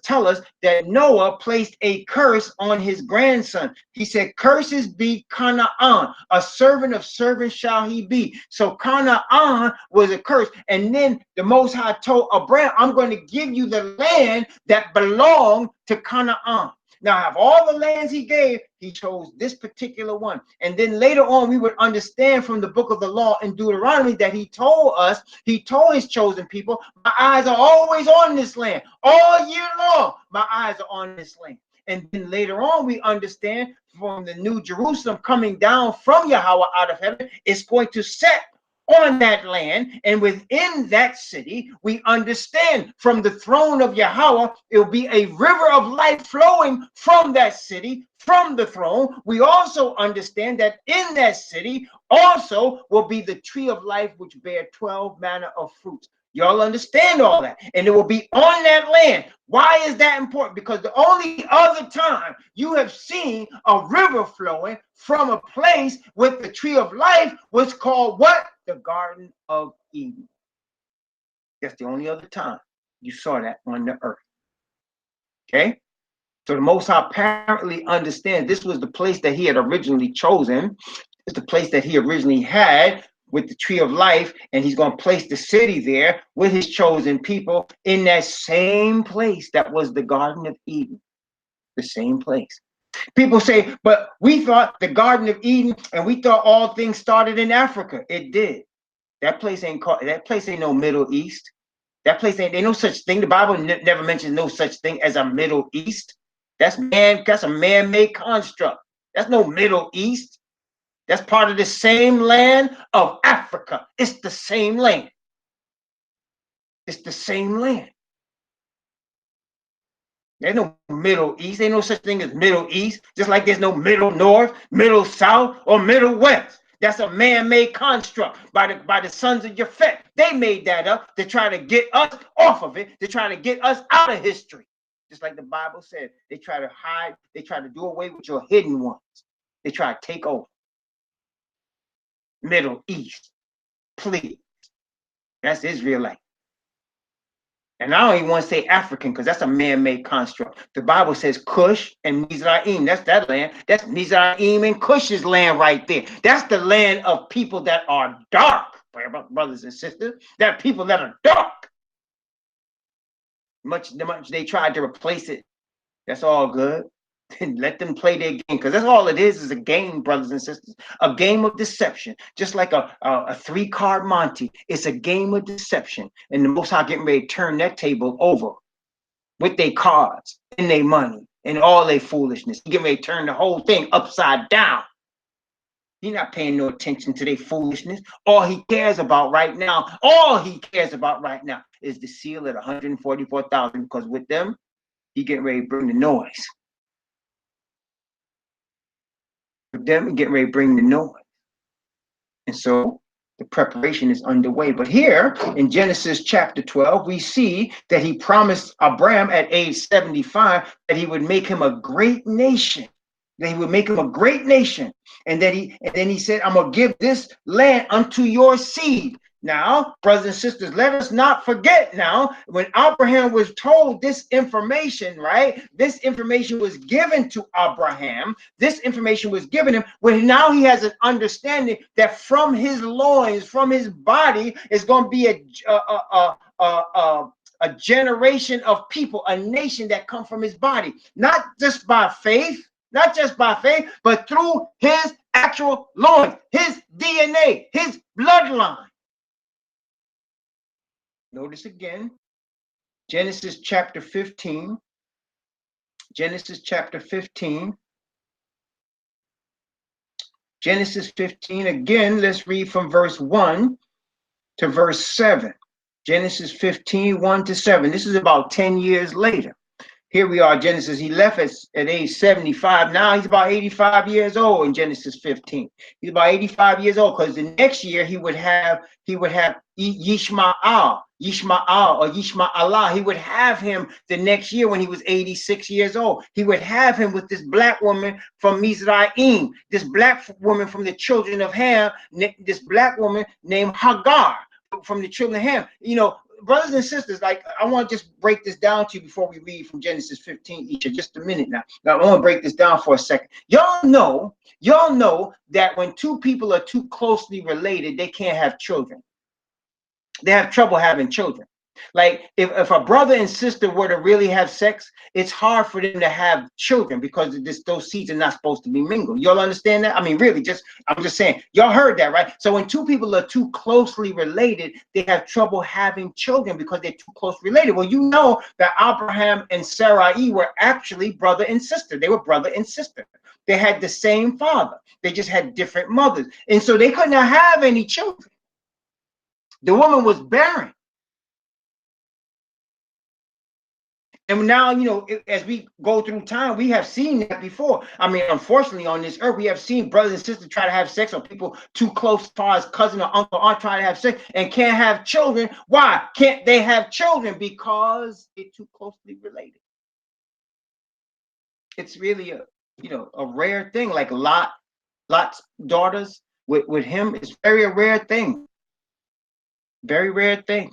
tell us that Noah placed a curse on his grandson. He said, curses be Canaan, a servant of servants shall he be. So Canaan was a curse. And then the Most High told Abraham, I'm going to give you the land that belonged to Canaan. Now, out of all the lands he gave, he chose this particular one. And then later on, we would understand from the book of the law in Deuteronomy that he told his chosen people, my eyes are always on this land. All year long, my eyes are on this land. And then later on, we understand from the New Jerusalem coming down from Yahweh out of heaven, it's going to set on that land, and within that city, we understand from the throne of Yahweh, it will be a river of life flowing from that city, from the throne. We also understand that in that city also will be the tree of life, which bear 12 manner of fruits. Y'all understand all that? And it will be on that land. Why is that important? Because the only other time you have seen a river flowing from a place with the tree of life was called what? The Garden of Eden. That's the only other time you saw that on the earth. Okay? So the Most High apparently understands this was the place that he had originally chosen. It's the place that he originally had with the tree of life, and he's going to place the city there with his chosen people in that same place that was the Garden of Eden. The same place. People say, but we thought the Garden of Eden, and we thought all things started in Africa. It did. That place ain't called, that place ain't no Middle East. That place ain't no such thing. The Bible never mentions no such thing as a Middle East. That's a man-made construct. That's no Middle East. That's part of the same land of Africa. It's the same land. It's the same land. There's no Middle East. Ain't no such thing as Middle East. Just like there's no Middle North, Middle South, or Middle West. That's a man-made construct by the sons of Japheth. They made that up to try to get us off of it, to try to get us out of history. Just like the Bible said, they try to hide, they try to do away with your hidden ones. They try to take over. Middle East, please. That's Israelite. And I don't even want to say African because that's a man-made construct. The Bible says Cush and Mizraim. That's that land. That's Mizraim and Cush's land right there. That's the land of people that are dark, brothers and sisters. That are people that are dark. Much they tried to replace it. That's all good. Let them play their game, because that's all it is a game, brothers and sisters. A game of deception, just like a 3-card Monty. It's a game of deception, and the Most High getting ready to turn that table over with their cards and their money and all their foolishness. He getting ready to turn the whole thing upside down. He's not paying no attention to their foolishness. All he cares about right now, is the seal at 144,000, because with them, he getting ready to bring the noise. Them getting ready to bring the noise. And so the preparation is underway. But here in Genesis chapter 12, we see that he promised Abraham at age 75 that he would make him a great nation. That he would make him a great nation. And then he said, I'm gonna give this land unto your seed. Now, brothers and sisters, let us not forget now, when Abraham was told this information, right? This information was given to Abraham. This information was given him when now he has an understanding that from his loins, from his body, is going to be a generation of people, a nation that come from his body, not just by faith, but through his actual loins, his DNA, his bloodline. Notice again, Genesis chapter 15. Genesis chapter 15. Genesis 15, again, let's read from verse 1 to verse 7. Genesis 15, 1 to 7. This is about 10 years later. Here we are, Genesis. He left at age 75. Now he's about 85 years old in Genesis 15. He's about 85 years old, because the next year he would have Yishmael. He would have him the next year when he was 86 years old. He would have him with this black woman from Mizraim, this black woman from the children of Ham, this black woman named Hagar from the children of Ham. You know, brothers and sisters, like, I want to just break this down to you before we read from Genesis 15 each, in just a minute now. Now, I want to break this down for a second. Y'all know that when two people are too closely related, they can't have children. They have trouble having children. Like, if a brother and sister were to really have sex, it's hard for them to have children, because those seeds are not supposed to be mingled. Y'all understand that? I mean, really, I'm just saying, y'all heard that, right? So when two people are too closely related, they have trouble having children because they're too closely related. Well, you know that Abraham and Sarai were actually brother and sister. They were brother and sister. They had the same father. They just had different mothers. And so they could not have any children. The woman was barren. And now, you know, as we go through time, we have seen that before. I mean, unfortunately, on this earth, we have seen brothers and sisters try to have sex, or people too close, as far as cousin or uncle, aunt, trying to have sex and can't have children. Why can't they have children? Because they're too closely related. It's really a, you know, a rare thing. Like Lot's daughters with him is very a rare thing. Very rare thing.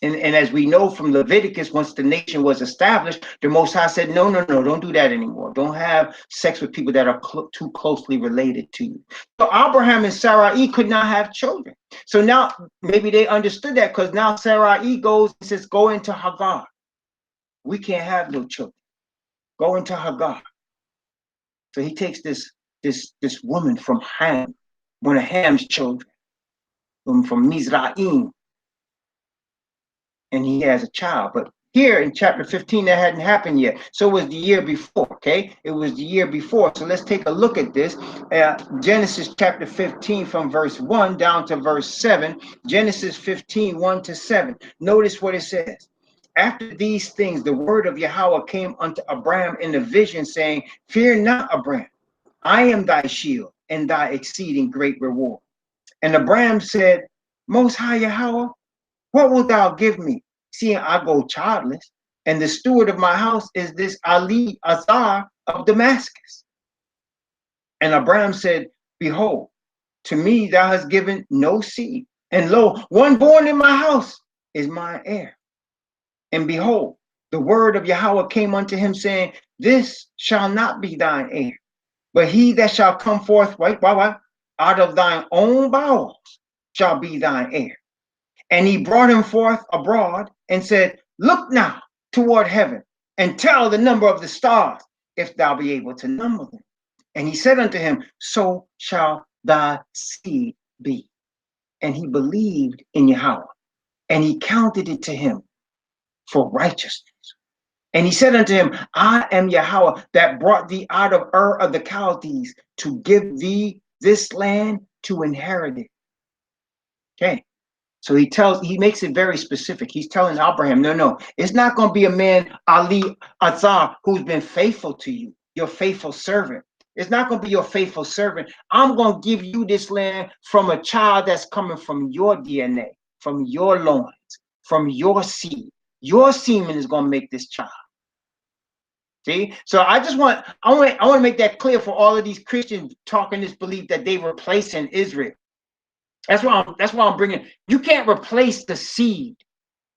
And as we know from Leviticus, once the nation was established, the Most High said, no, no, no, don't do that anymore. Don't have sex with people that are too closely related to you. So Abraham and Sarai could not have children. So now maybe they understood that, because now Sarai goes and says, go into Hagar. We can't have no children. Go into Hagar. So he takes this woman from Ham, one of Ham's children, from Mizraim, and he has a child. But here in chapter 15, that hadn't happened yet. So it was the year before, okay? It was the year before. So let's take a look at this. Genesis chapter 15 from verse 1 down to verse 7. Genesis 15, 1 to 7. Notice what it says. After these things, the word of Yahweh came unto Abram in a vision, saying, fear not, Abram. I am thy shield and thy exceeding great reward. And Abram said, Most High Yahweh, what wilt thou give me, seeing I go childless, and the steward of my house is this Eleazar of Damascus? And Abram said, behold, to me thou hast given no seed, and lo, one born in my house is my heir. And behold, the word of Yahweh came unto him, saying, this shall not be thine heir, but he that shall come forth out of thine own bowels shall be thine heir. And he brought him forth abroad and said, look now toward heaven and tell the number of the stars, if thou be able to number them. And he said unto him, so shall thy seed be. And he believed in Yahweh, and he counted it to him for righteousness. And he said unto him, I am Yahweh that brought thee out of Ur of the Chaldees to give thee this land to inherit it. Okay. So he makes it very specific. He's telling Abraham, no, it's not going to be a man, Eleazar, who's been faithful to you, your faithful servant. It's not going to be your faithful servant. I'm going to give you this land from a child that's coming from your DNA, from your loins, from your seed. Your semen is going to make this child. See? So I want to make that clear for all of these Christians talking this belief that they replacing Israel. That's why I'm bringing. You can't replace the seed.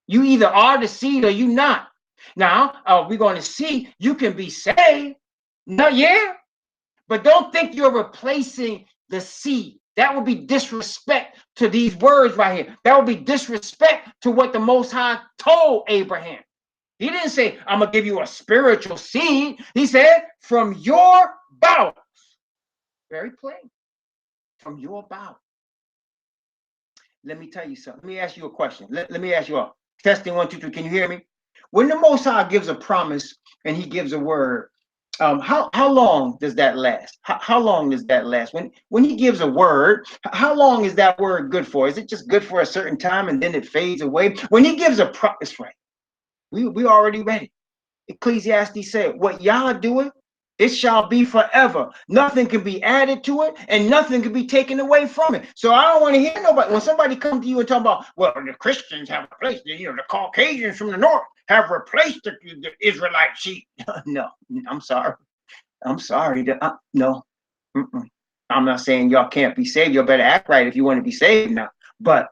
You either are the seed or you not. Now, we're going to see you can be saved. No, yeah, but don't think you're replacing the seed. That would be disrespect to these words right here. That would be disrespect to what the Most High told Abraham. He didn't say, I'm going to give you a spiritual seed. He said, from your bowels. Very plain. From your bowels. Let me tell you something. Let me ask you a question. Let me ask you all. Testing 1, 2, 3. Can you hear me? When the Most High gives a promise and he gives a word, how long does that last? How long does that last? When he gives a word, how long is that word good for? Is it just good for a certain time and then it fades away? When he gives a promise, right? We already read it. Ecclesiastes said, what Yah doeth, it shall be forever. Nothing can be added to it, and nothing can be taken away from it. So I don't want to hear nobody. When somebody comes to you and talk about, well, the Christians have replaced, the Caucasians from the north have replaced the Israelite sheep. No, I'm sorry. I'm sorry. No. I'm not saying y'all can't be saved. You better act right if you want to be saved now. But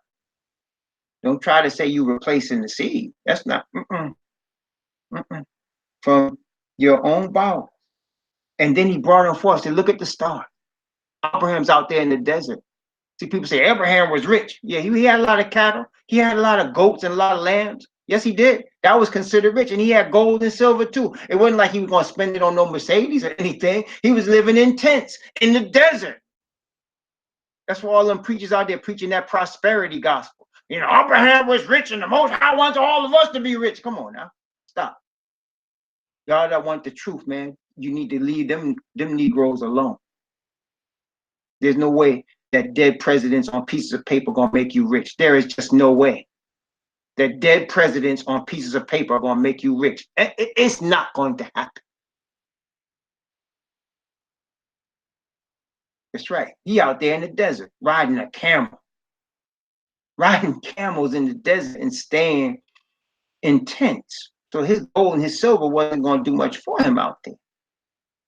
don't try to say you replacing the seed. That's not. From your own bowels. And then he brought him forth. Said, look at the star. Abraham's out there in the desert. See, people say Abraham was rich. Yeah, he had a lot of cattle. He had a lot of goats and a lot of lambs. Yes, he did. That was considered rich. And he had gold and silver too. It wasn't like he was going to spend it on no Mercedes or anything. He was living in tents in the desert. That's why all them preachers out there preaching that prosperity gospel. Abraham was rich and the Most High wants all of us to be rich. Come on now. Stop. Y'all that want the truth, man, you need to leave them Negroes alone. There's no way that dead presidents on pieces of paper gonna make you rich. There is just no way. that dead presidents on pieces of paper are going to make you rich. It's not going to happen. That's right. He out there in the desert riding a camel, riding camels in the desert and staying in tents. So his gold and his silver wasn't going to do much for him out there.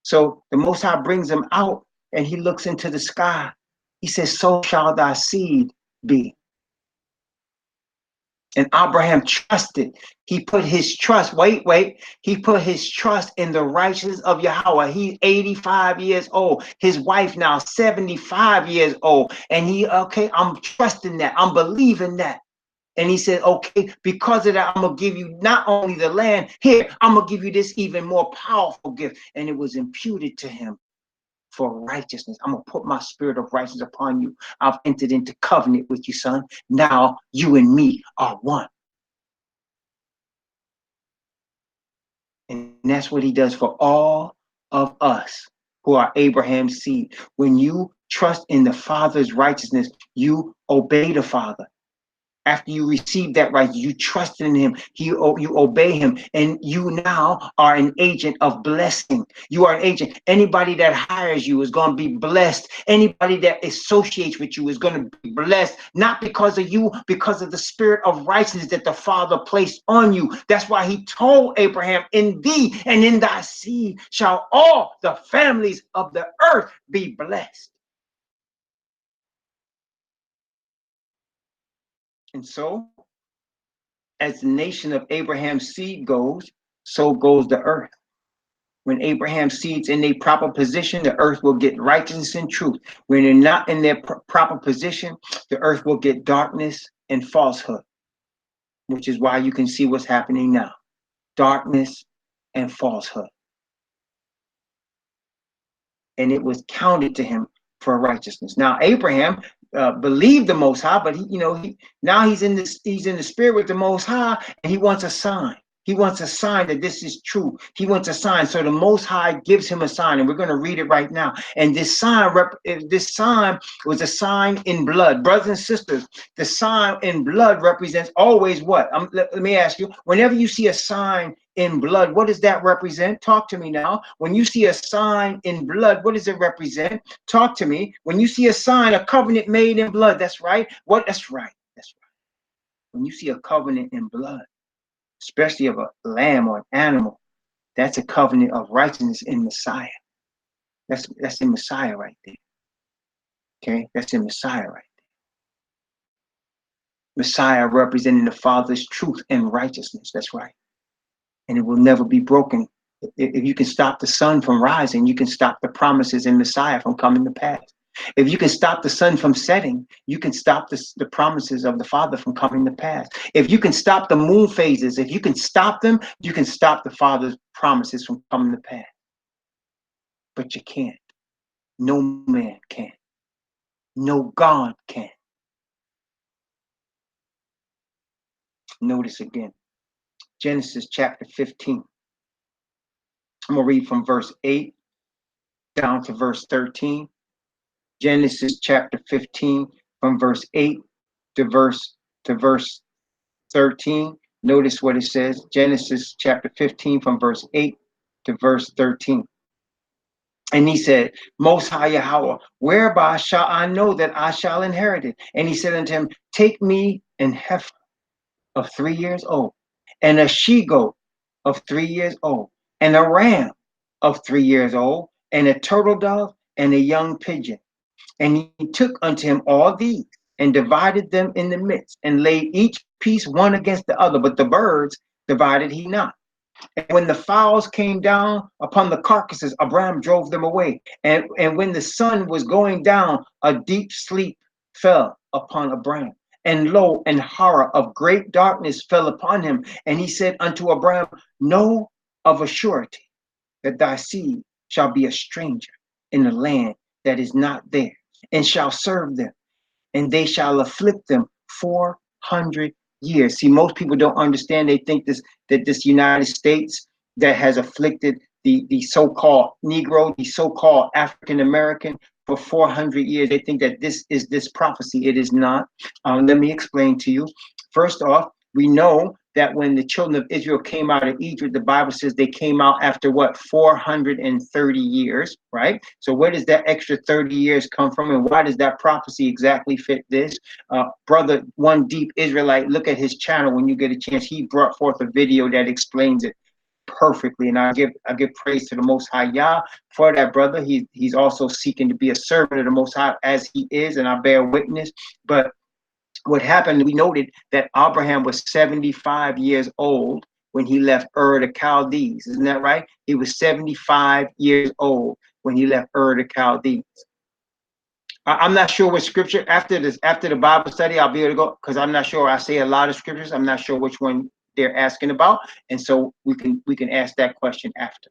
So the Most High brings him out and he looks into the sky. He says, so shall thy seed be. And Abraham trusted. He put his trust, he put his trust in the righteousness of Yahweh. He's 85 years old. His wife now 75 years old. And okay, I'm trusting that. I'm believing that. And he said, okay, because of that, I'm going to give you not only the land, here, I'm going to give you this even more powerful gift. And it was imputed to him for righteousness. I'm going to put my spirit of righteousness upon you. I've entered into covenant with you, son. Now you and me are one. And that's what he does for all of us who are Abraham's seed. When you trust in the Father's righteousness, you obey the Father. After you receive that right, you trust in him, you obey him, and you now are an agent of blessing. You are an agent. Anybody that hires you is going to be blessed. Anybody that associates with you is going to be blessed, not because of you, because of the spirit of righteousness that the Father placed on you. That's why he told Abraham, in thee and in thy seed shall all the families of the earth be blessed. And so, as the nation of Abraham's seed goes, so goes the earth. When Abraham's seed's in their proper position, the earth will get righteousness and truth. When they're not in their proper position, the earth will get darkness and falsehood, which is why you can see what's happening now. Darkness and falsehood. And it was counted to him for righteousness. Now, Abraham believed the Most High, but now he's in the spirit with the Most High, and he wants a sign. He wants a sign that this is true. He wants a sign. So the Most High gives him a sign, and we're going to read it right now. And this sign was a sign in blood. Brothers and sisters, the sign in blood represents always what? Let me ask you, whenever you see a sign in blood, what does that represent? Talk to me now. When you see a sign in blood, what does it represent? Talk to me. When you see a sign, a covenant made in blood, that's right. That's right. When you see a covenant in blood, especially of a lamb or an animal, that's a covenant of righteousness in Messiah. That's in Messiah right there. Okay, that's in Messiah right there. Messiah representing the Father's truth and righteousness. That's right. And it will never be broken. If you can stop the sun from rising, you can stop the promises in Messiah from coming to pass. If you can stop the sun from setting, you can stop the promises of the Father from coming to pass. If you can stop the moon phases, if you can stop them, you can stop the Father's promises from coming to pass. But you can't. No man can. No God can. Notice again, Genesis chapter 15. I'm going to read from verse 8 down to verse 13. Genesis chapter 15 from verse 8 to verse 13. Notice what it says. Genesis chapter 15 from verse 8 to verse 13. And he said, Most High Yahweh, whereby shall I know that I shall inherit it? And he said unto him, Take me an heifer of 3 years old, and a she-goat of 3 years old, and a ram of 3 years old, and a turtle dove, and a young pigeon. And he took unto him all these, and divided them in the midst, and laid each piece one against the other, but the birds divided he not. And when the fowls came down upon the carcasses, Abraham drove them away. And when the sun was going down, a deep sleep fell upon Abraham. And lo, an horror of great darkness fell upon him. And he said unto Abraham, Know of a surety that thy seed shall be a stranger in the land that is not there, and shall serve them, and they shall afflict them 400 years. See, most people don't understand. They think that this United States that has afflicted the so-called Negro, the so-called African American for 400 years, they think that this is this prophecy. It is not. Let me explain to you. First off, We know that when the children of Israel came out of Egypt, the Bible says they came out after what? 430 years, right? So where does that extra 30 years come from, and why does that prophecy exactly fit this? Brother One Deep Israelite, look at his channel when you get a chance. He brought forth a video that explains it perfectly, and I give praise to the Most High Yah for that, brother. He's also seeking to be a servant of the Most High as he is, and I bear witness. But what happened, we noted that Abraham was 75 years old when he left Ur the Chaldees. Isn't that right? He was 75 years old when he left Ur the Chaldees. I'm not sure what scripture after the Bible study I'll be able to go, because I'm not sure. I say a lot of scriptures. I'm not sure which one they're asking about, and so we can ask that question after.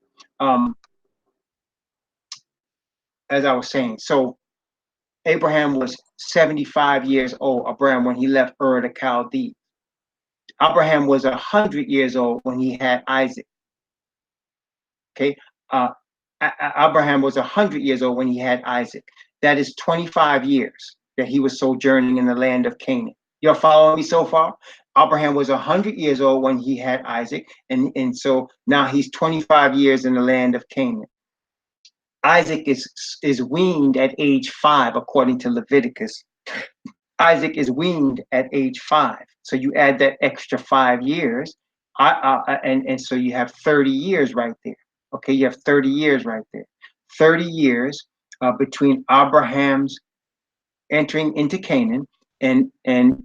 As I was saying, so Abraham was 75 years old, Abraham, when he left Ur the Chaldees. Abraham was 100 years old when he had Isaac. Okay, Abraham was 100 years old when he had Isaac. That is 25 years that he was sojourning in the land of Canaan. You're following me so far? Abraham was 100 years old when he had Isaac, and so now he's 25 years in the land of Canaan. Isaac is weaned at age 5, according to Leviticus. Isaac is weaned at age 5. So you add that extra 5 years, and so you have 30 years right there. Okay, you have 30 years right there. 30 years between Abraham's entering into Canaan and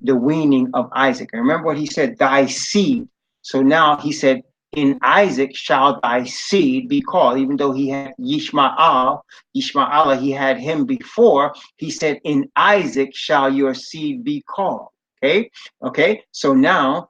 the weaning of Isaac. And remember what he said, thy seed. So now he said, in Isaac shall thy seed be called. Even though he had Yishmael, he had him before, he said, in Isaac shall your seed be called. Okay, so now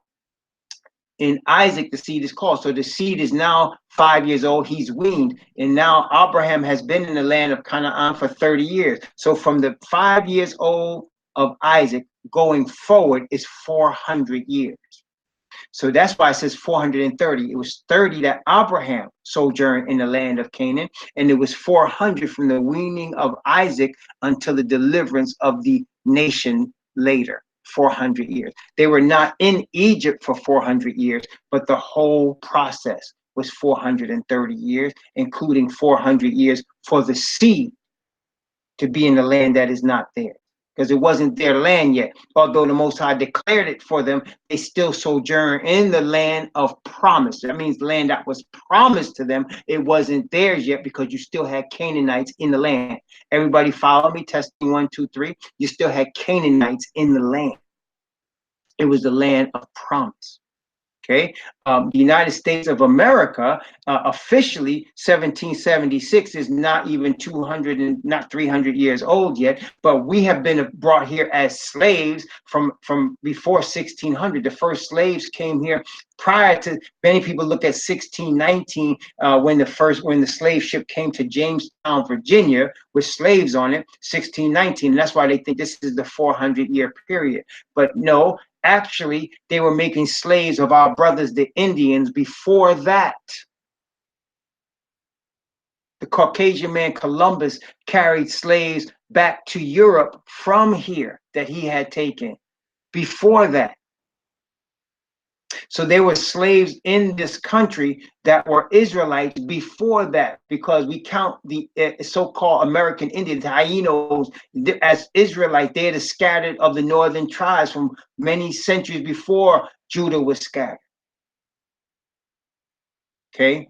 in Isaac, the seed is called. So the seed is now 5 years old. He's weaned. And now Abraham has been in the land of Canaan for 30 years. So from the 5 years old of Isaac going forward is 400 years. So that's why it says 430. It was 30 that Abraham sojourned in the land of Canaan, and it was 400 from the weaning of Isaac until the deliverance of the nation later. 400 years. They were not in Egypt for 400 years, but the whole process was 430 years, including 400 years for the seed to be in the land that is not theirs, because it wasn't their land yet. Although the Most High declared it for them, they still sojourn in the land of promise. That means land that was promised to them. It wasn't theirs yet, because you still had Canaanites in the land. Everybody follow me? Testing 1, 2, 3. You still had Canaanites in the land. It was the land of promise. Okay, the United States of America, officially 1776, is not even 200 and not 300 years old yet, but we have been brought here as slaves from before 1600. The first slaves came here prior to, many people look at 1619, when the slave ship came to Jamestown, Virginia, with slaves on it, 1619. And that's why they think this is the 400-year period. But no, actually, they were making slaves of our brothers, the Indians, before that. The Caucasian man Columbus carried slaves back to Europe from here that he had taken before that. So there were slaves in this country that were Israelites before that, because we count the so-called American Indians, Taínos, as Israelites. They're the scattered of the northern tribes from many centuries before Judah was scattered. Okay,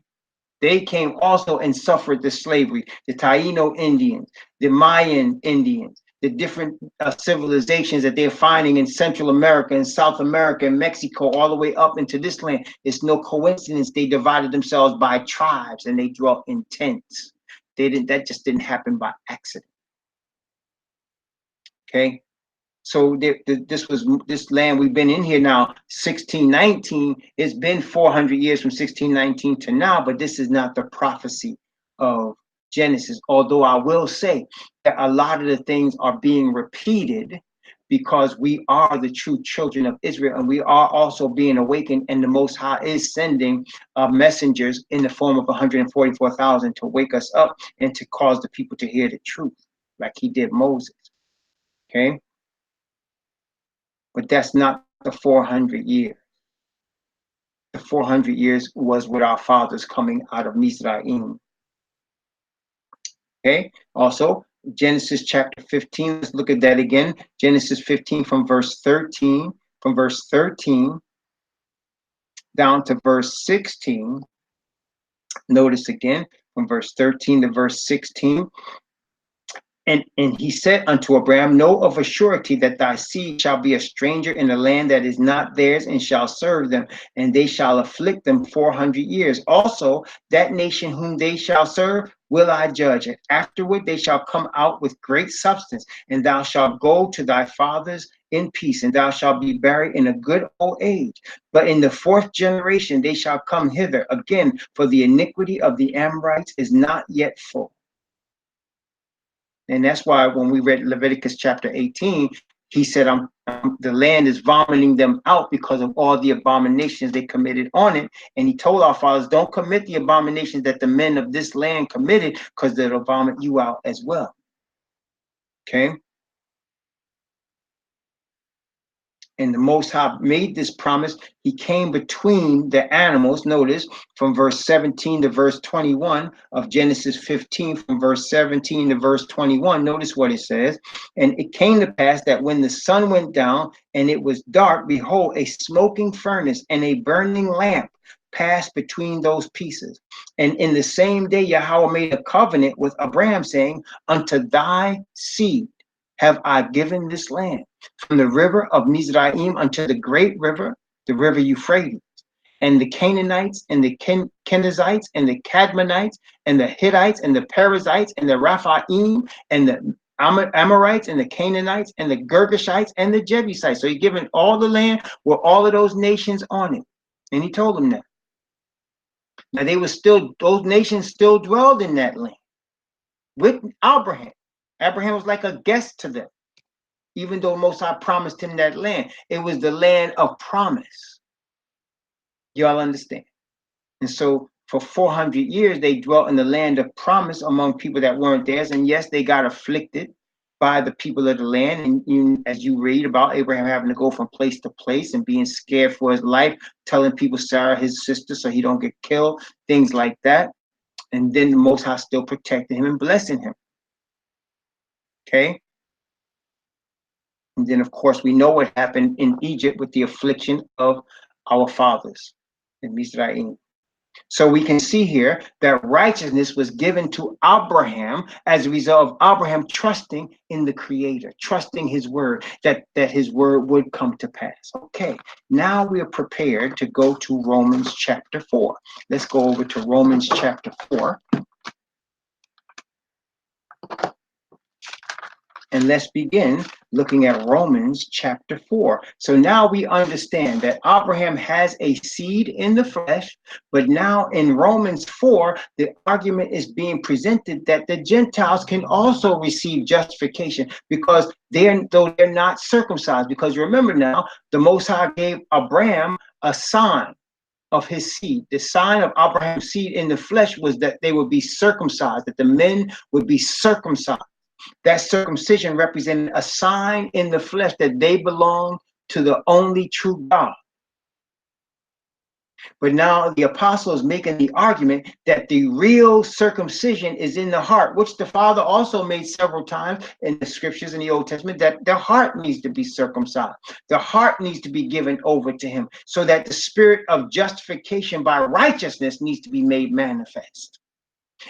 they came also and suffered the slavery. The Taíno Indians, the Mayan Indians, the different civilizations that they're finding in Central America and South America and Mexico, all the way up into this land. It's no coincidence they divided themselves by tribes and they dwelt in tents. That just didn't happen by accident. Okay, so this land we've been in here now, 1619. It's been 400 years from 1619 to now, but this is not the prophecy of Genesis. Although I will say that a lot of the things are being repeated because we are the true children of Israel, and we are also being awakened, and the Most High is sending messengers in the form of 144,000 to wake us up and to cause the people to hear the truth, like he did Moses. Okay, but that's not the 400 years. the 400 years was with our fathers coming out of Mizraim. Okay, also Genesis chapter 15, let's look at that again. Genesis 15 from verse 13, down to verse 16. Notice again, from verse 13 to verse 16. And he said unto Abraham, know of a surety that thy seed shall be a stranger in a land that is not theirs, and shall serve them, and they shall afflict them 400 years. Also, that nation whom they shall serve will I judge, and afterward they shall come out with great substance, and thou shalt go to thy fathers in peace, and thou shalt be buried in a good old age. But in the fourth generation they shall come hither again, for the iniquity of the Amorites is not yet full. And that's why when we read Leviticus chapter 18, he said, the land is vomiting them out because of all the abominations they committed on it. And he told our fathers, don't commit the abominations that the men of this land committed, because they'll vomit you out as well. Okay. And the Most High made this promise. He came between the animals. Notice from verse 17 to verse 21 of Genesis 15, from verse 17 to verse 21. Notice what it says. And it came to pass that when the sun went down and it was dark, behold, a smoking furnace and a burning lamp passed between those pieces. And in the same day, Yahweh made a covenant with Abraham, saying, unto thy seed have I given this land, from the river of Mizraim unto the great river, the river Euphrates, and the Canaanites, and the Kenizzites, and the Cadmonites, and the Hittites, and the Perizzites, and the Raphaim, and the Amorites, and the Canaanites, and the Girgashites, and the Jebusites. So he's given all the land with all of those nations on it. And he told them that. Now those nations still dwelled in that land with Abraham. Abraham was like a guest to them. Even though Most High promised him that land, it was the land of promise. Y'all understand? And so for 400 years, they dwelt in the land of promise among people that weren't theirs. And yes, they got afflicted by the people of the land. And as you read about Abraham having to go from place to place and being scared for his life, telling people Sarah, his sister, so he don't get killed, things like that. And then the Most High still protected him and blessing him. Okay? And then, of course, we know what happened in Egypt with the affliction of our fathers in Mizraim. So we can see here that righteousness was given to Abraham as a result of Abraham trusting in the Creator, trusting his word, that his word would come to pass. Okay, now we are prepared to go to Romans chapter 4. Let's go over to Romans chapter 4. And let's begin looking at Romans chapter 4. So now we understand that Abraham has a seed in the flesh, but now in Romans 4, the argument is being presented that the Gentiles can also receive justification because though they're not circumcised. Because remember now, the Most High gave Abraham a sign of his seed. The sign of Abraham's seed in the flesh was that they would be circumcised, that the men would be circumcised. That circumcision represented a sign in the flesh that they belong to the only true God. But now the apostle is making the argument that the real circumcision is in the heart, which the Father also made several times in the scriptures in the Old Testament, that the heart needs to be circumcised. The heart needs to be given over to him so that the spirit of justification by righteousness needs to be made manifest.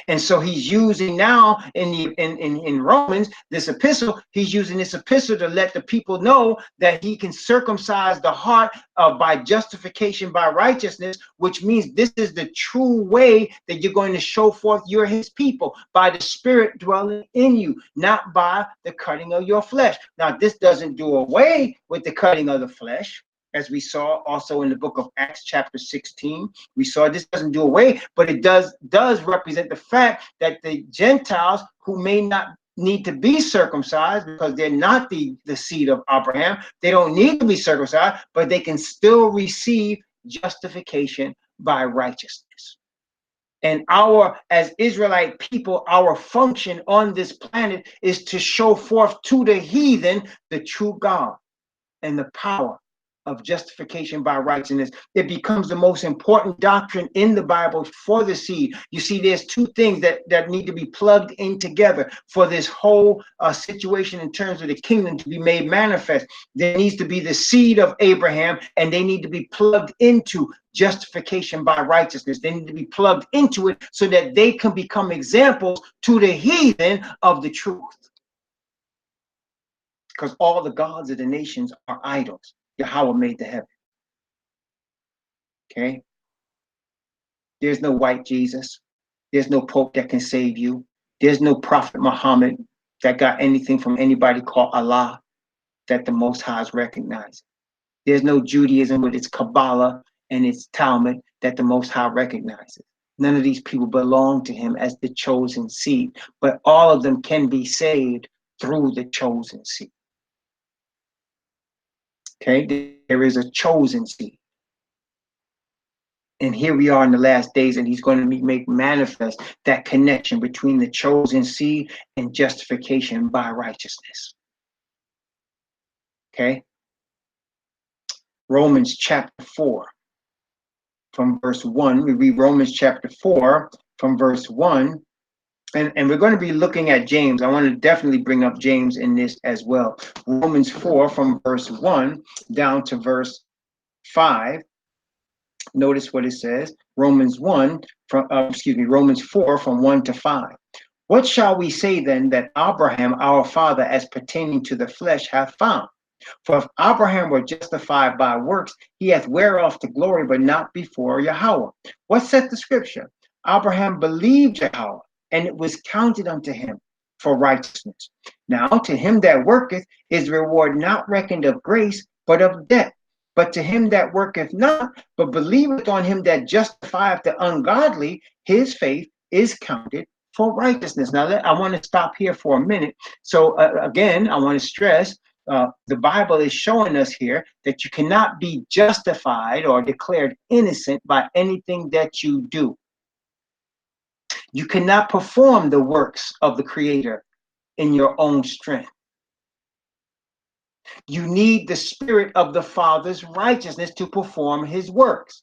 And so he's using now in Romans, this epistle, he's using this epistle to let the people know that he can circumcise the heart by justification by righteousness, which means this is the true way that you're going to show forth you're his people, by the Spirit dwelling in you, not by the cutting of your flesh. Now, this doesn't do away with the cutting of the flesh. As we saw also in the book of Acts chapter 16, we saw this doesn't do away, but it does represent the fact that the Gentiles who may not need to be circumcised because they're not the seed of Abraham, they don't need to be circumcised, but they can still receive justification by righteousness. And as Israelite people, our function on this planet is to show forth to the heathen the true God and the power of justification by righteousness. It becomes the most important doctrine in the Bible for the seed. You see, there's two things that need to be plugged in together for this whole situation in terms of the kingdom to be made manifest. There needs to be the seed of Abraham, and they need to be plugged into justification by righteousness. They need to be plugged into it so that they can become examples to the heathen of the truth. Because all the gods of the nations are idols. Yahweh made the heaven. Okay? There's no white Jesus. There's no Pope that can save you. There's no Prophet Muhammad that got anything from anybody called Allah that the Most High is recognized. There's no Judaism with its Kabbalah and its Talmud that the Most High recognizes. None of these people belong to him as the chosen seed, but all of them can be saved through the chosen seed. Okay, there is a chosen seed. And here we are in the last days, and he's going to make manifest that connection between the chosen seed and justification by righteousness. Okay? Romans chapter 4 from verse 1. We read Romans chapter 4 from verse 1. And we're going to be looking at James. I want to definitely bring up James in this as well. Romans 4 from verse 1 down to verse 5. Notice what it says. Romans 4 from 1 to 5. What shall we say then that Abraham, our father, as pertaining to the flesh, hath found? For if Abraham were justified by works, he hath whereof to glory, but not before Yahweh. What saith the scripture? Abraham believed Yahweh, and it was counted unto him for righteousness. Now to him that worketh is reward not reckoned of grace, but of debt. But to him that worketh not, but believeth on him that justifieth the ungodly, his faith is counted for righteousness. Now, I want to stop here for a minute. So again, I want to stress, the Bible is showing us here that you cannot be justified or declared innocent by anything that you do. You cannot perform the works of the Creator in your own strength. You need the Spirit of the Father's righteousness to perform his works.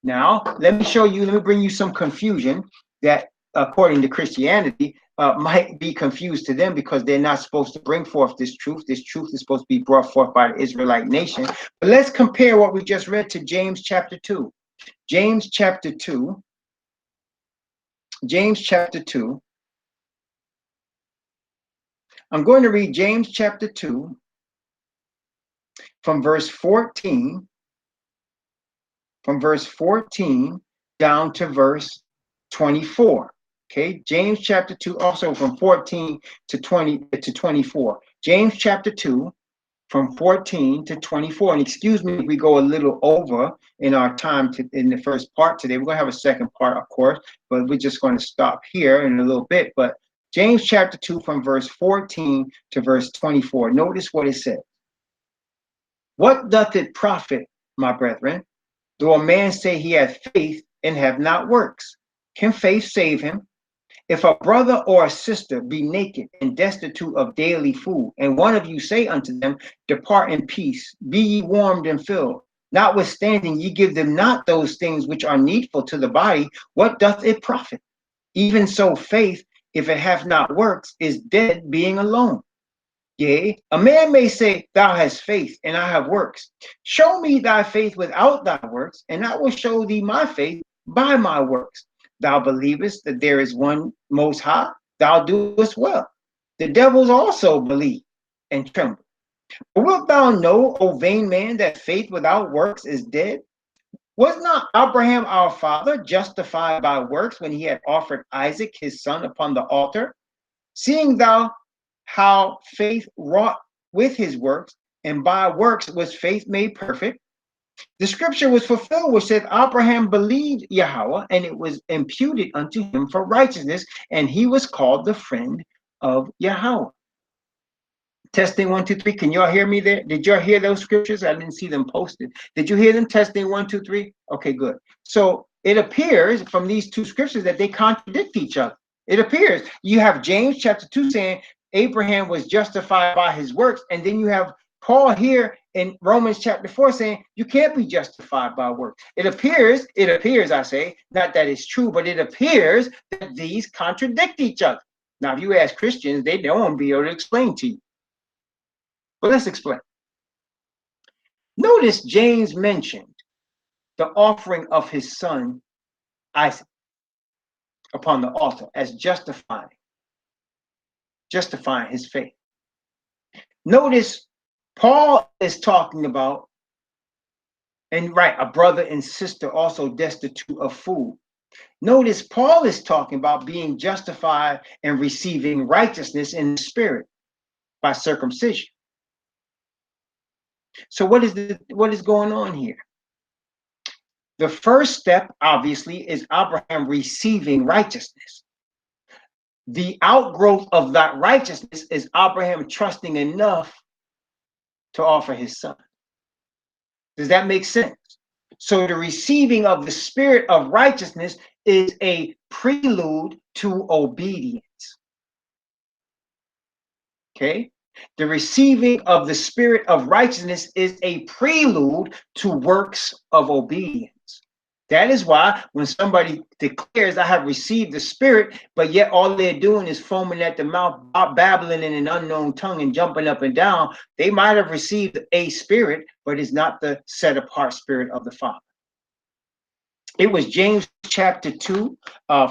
Now, let me bring you some confusion that, according to Christianity, might be confused to them because they're not supposed to bring forth this truth. This truth is supposed to be brought forth by the Israelite nation. But let's compare what we just read to James chapter 2. James chapter 2. James chapter 2. I'm going to read James chapter 2 from verse 14. From verse 14 down to verse 24. Okay, James chapter 2, also from 14 to 24. James chapter 2 from 14 to 24. And excuse me if we go a little over in our time in the first part today. We're going to have a second part, of course, but we're just going to stop here in a little bit. But James chapter 2 from verse 14 to verse 24. Notice what it says. What doth it profit, my brethren, though a man say he hath faith and have not works? Can faith save him? If a brother or a sister be naked and destitute of daily food, and one of you say unto them, depart in peace, be ye warmed and filled, notwithstanding ye give them not those things which are needful to the body, what doth it profit? Even so faith, if it hath not works, is dead, being alone. Yea, a man may say, thou hast faith, and I have works. Show me thy faith without thy works, and I will show thee my faith by my works. Thou believest that there is one Most High, thou doest well. The devils also believe and tremble. But wilt thou know, O vain man, that faith without works is dead? Was not Abraham our father justified by works when he had offered Isaac his son upon the altar? Seeing thou how faith wrought with his works, and by works was faith made perfect? The scripture was fulfilled, which said, Abraham believed Yahweh, and it was imputed unto him for righteousness, and he was called the friend of Yahweh. Testing 1, 2, 3. Can y'all hear me there? Did y'all hear those scriptures? I didn't see them posted. Did you hear them? Testing 1, 2, 3. Okay, good. So it appears from these two scriptures that they contradict each other. It appears you have James chapter 2 saying Abraham was justified by his works, and then you have Paul here in Romans chapter 4 saying you can't be justified by work. It appears, I say, not that it's true, but it appears that these contradict each other. Now, if you ask Christians, they don't be able to explain to you. But let's explain. Notice James mentioned the offering of his son Isaac upon the altar as justifying his faith. Notice Paul is talking about, and right, a brother and sister also destitute of food. Notice Paul is talking about being justified and receiving righteousness in the spirit by circumcision. So what is going on here? The first step, obviously, is Abraham receiving righteousness. The outgrowth of that righteousness is Abraham trusting enough to offer his son. Does that make sense? So the receiving of the spirit of righteousness is a prelude to obedience. Okay? The receiving of the spirit of righteousness is a prelude to works of obedience. That is why when somebody declares, I have received the spirit, but yet all they're doing is foaming at the mouth, babbling in an unknown tongue and jumping up and down, they might have received a spirit, but it's not the set apart spirit of the Father. It was James chapter 2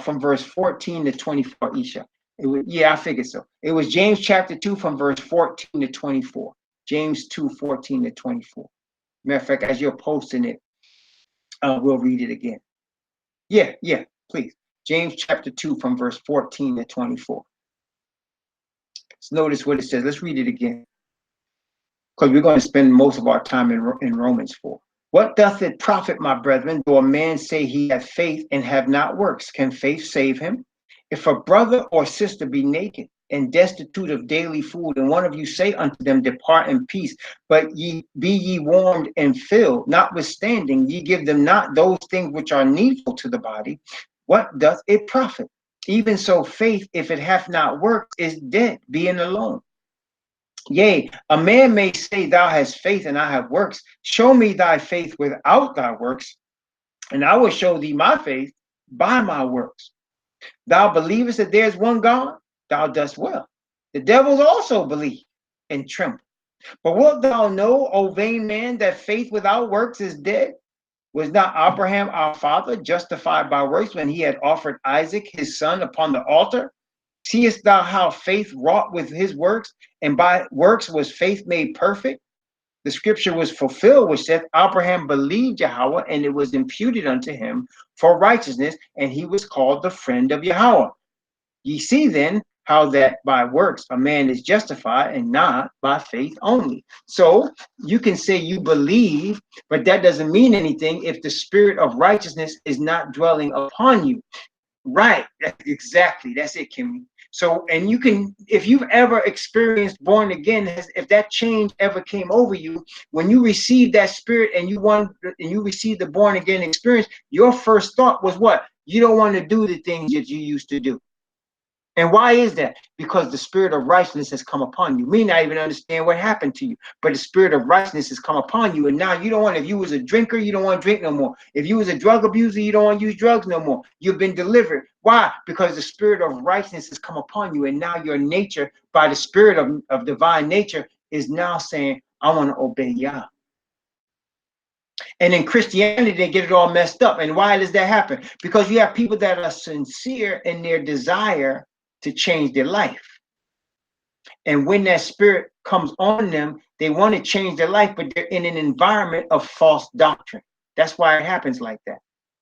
from verse 14 to 24, Isha. I figured so. It was James chapter 2 from verse 14 to 24. James 2, 14 to 24. Matter of fact, as you're posting it, we'll read it again. Yeah, please. James chapter 2 from verse 14 to 24. Let's notice what it says. Let's read it again, because we're going to spend most of our time in Romans 4. What doth it profit, my brethren, though a man say he hath faith and have not works? Can faith save him? If a brother or sister be naked and destitute of daily food, and one of you say unto them, depart in peace, but be ye warmed and filled, notwithstanding ye give them not those things which are needful to the body, what doth it profit? Even so faith, if it hath not worked, is dead, being alone. Yea, a man may say, thou hast faith and I have works. Show me thy faith without thy works, and I will show thee my faith by my works. Thou believest that there is one God? Thou dost well. The devils also believe and tremble. But wilt thou know, O vain man, that faith without works is dead? Was not Abraham our father justified by works when he had offered Isaac his son upon the altar? Seest thou how faith wrought with his works, and by works was faith made perfect? The scripture was fulfilled, which saith, Abraham believed Yahweh, and it was imputed unto him for righteousness, and he was called the friend of Yahweh. Ye see then how that by works a man is justified, and not by faith only. So you can say you believe, but that doesn't mean anything if the spirit of righteousness is not dwelling upon you. Right, exactly. That's it, Kimmy. So, and you can, if you've ever experienced born again, if that change ever came over you, when you received that spirit and you received the born again experience, your first thought was what? You don't want to do the things that you used to do. And why is that? Because the spirit of righteousness has come upon you. You may not even understand what happened to you, but the spirit of righteousness has come upon you. And now you don't want, if you was a drinker, you don't want to drink no more. If you was a drug abuser, you don't want to use drugs no more. You've been delivered. Why? Because the spirit of righteousness has come upon you. And now your nature, by the spirit of divine nature, is now saying, I want to obey Yah. And in Christianity, they get it all messed up. And why does that happen? Because you have people that are sincere in their desire to change their life. And when that spirit comes on them, they want to change their life, but they're in an environment of false doctrine. That's why it happens like that.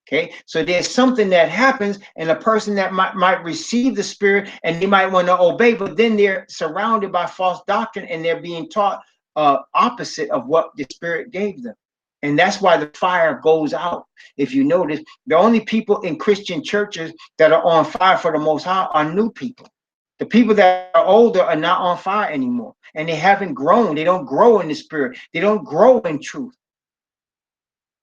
Okay, so there's something that happens, and a person that might receive the spirit and they might want to obey, but then they're surrounded by false doctrine and they're being taught opposite of what the spirit gave them. And that's why the fire goes out. If you notice, the only people in Christian churches that are on fire for the Most High are new people. The people that are older are not on fire anymore. And they haven't grown. They don't grow in the spirit. They don't grow in truth.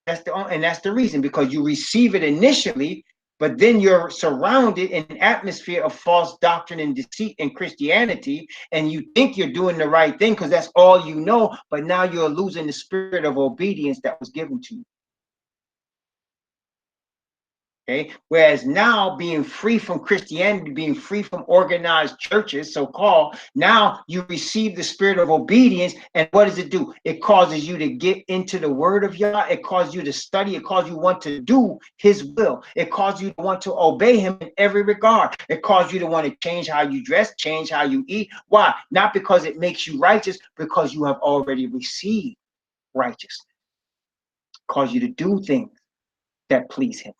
That's the reason, because you receive it initially But then you're surrounded in an atmosphere of false doctrine and deceit in Christianity, and you think you're doing the right thing because that's all you know, but now you're losing the spirit of obedience that was given to you. Okay. Whereas now, being free from Christianity, being free from organized churches, so-called, now you receive the spirit of obedience. And what does it do? It causes you to get into the word of Yah. It causes you to study. It causes you want to do his will. It causes you to want to obey him in every regard. It causes you to want to change how you dress, change how you eat. Why? Not because it makes you righteous, because you have already received righteousness. It causes you to do things that please him.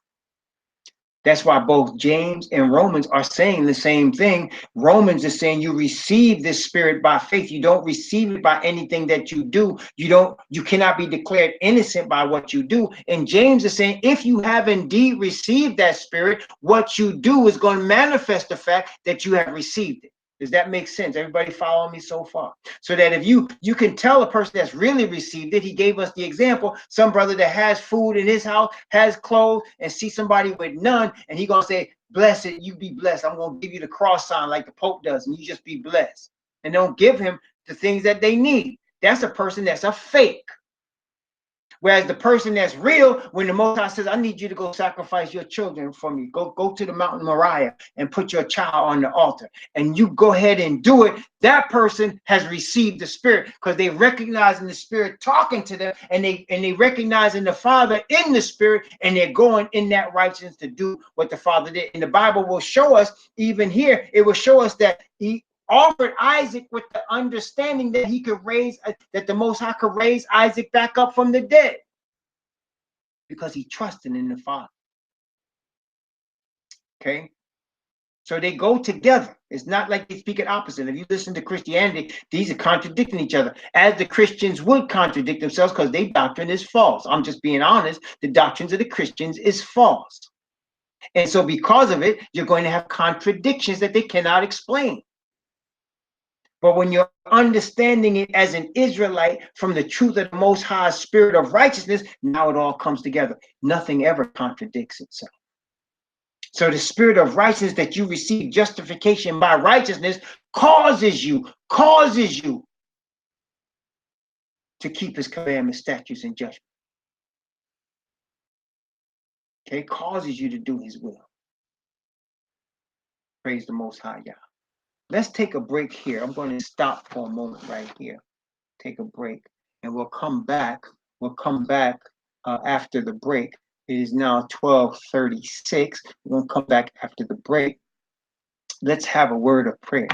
That's why both James and Romans are saying the same thing. Romans is saying you receive this spirit by faith. You don't receive it by anything that you do. You cannot be declared innocent by what you do. And James is saying if you have indeed received that spirit, what you do is going to manifest the fact that you have received it. Does that make sense? Everybody follow me so far? So that if you can tell a person that's really received it. He gave us the example, some brother that has food in his house, has clothes, and see somebody with none, and he gonna say, blessed, you be blessed. I'm gonna give you the cross sign like the Pope does, and you just be blessed. And don't give him the things that they need. That's a person that's a fake. Whereas the person that's real, when the Most High says, I need you to go sacrifice your children for me, go to the mountain Moriah and put your child on the altar, and you go ahead and do it, that person has received the spirit because they recognize in the spirit talking to them, and they recognize in the Father in the spirit, and they're going in that righteousness to do what the Father did. And the Bible will show us, even here, it will show us that he offered Isaac with the understanding that he could raise, that the Most High could raise Isaac back up from the dead because he trusted in the Father. Okay, so they go together. It's not like they speak at opposite. If you listen to Christianity, these are contradicting each other, as the Christians would contradict themselves because their doctrine is false. I'm just being honest. The doctrines of the Christians is false, and so because of it, you're going to have contradictions that they cannot explain. But when you're understanding it as an Israelite from the truth of the Most High spirit of righteousness, now it all comes together. Nothing ever contradicts itself. So the spirit of righteousness that you receive, justification by righteousness, causes you to keep his commandments, statutes, and judgments. Okay, causes you to do his will. Praise the Most High Yah. Let's take a break here. I'm going to stop for a moment right here. Take a break, and we'll come back. We'll come back after the break. It is now 12:36. We're going to come back after the break. Let's have a word of prayer.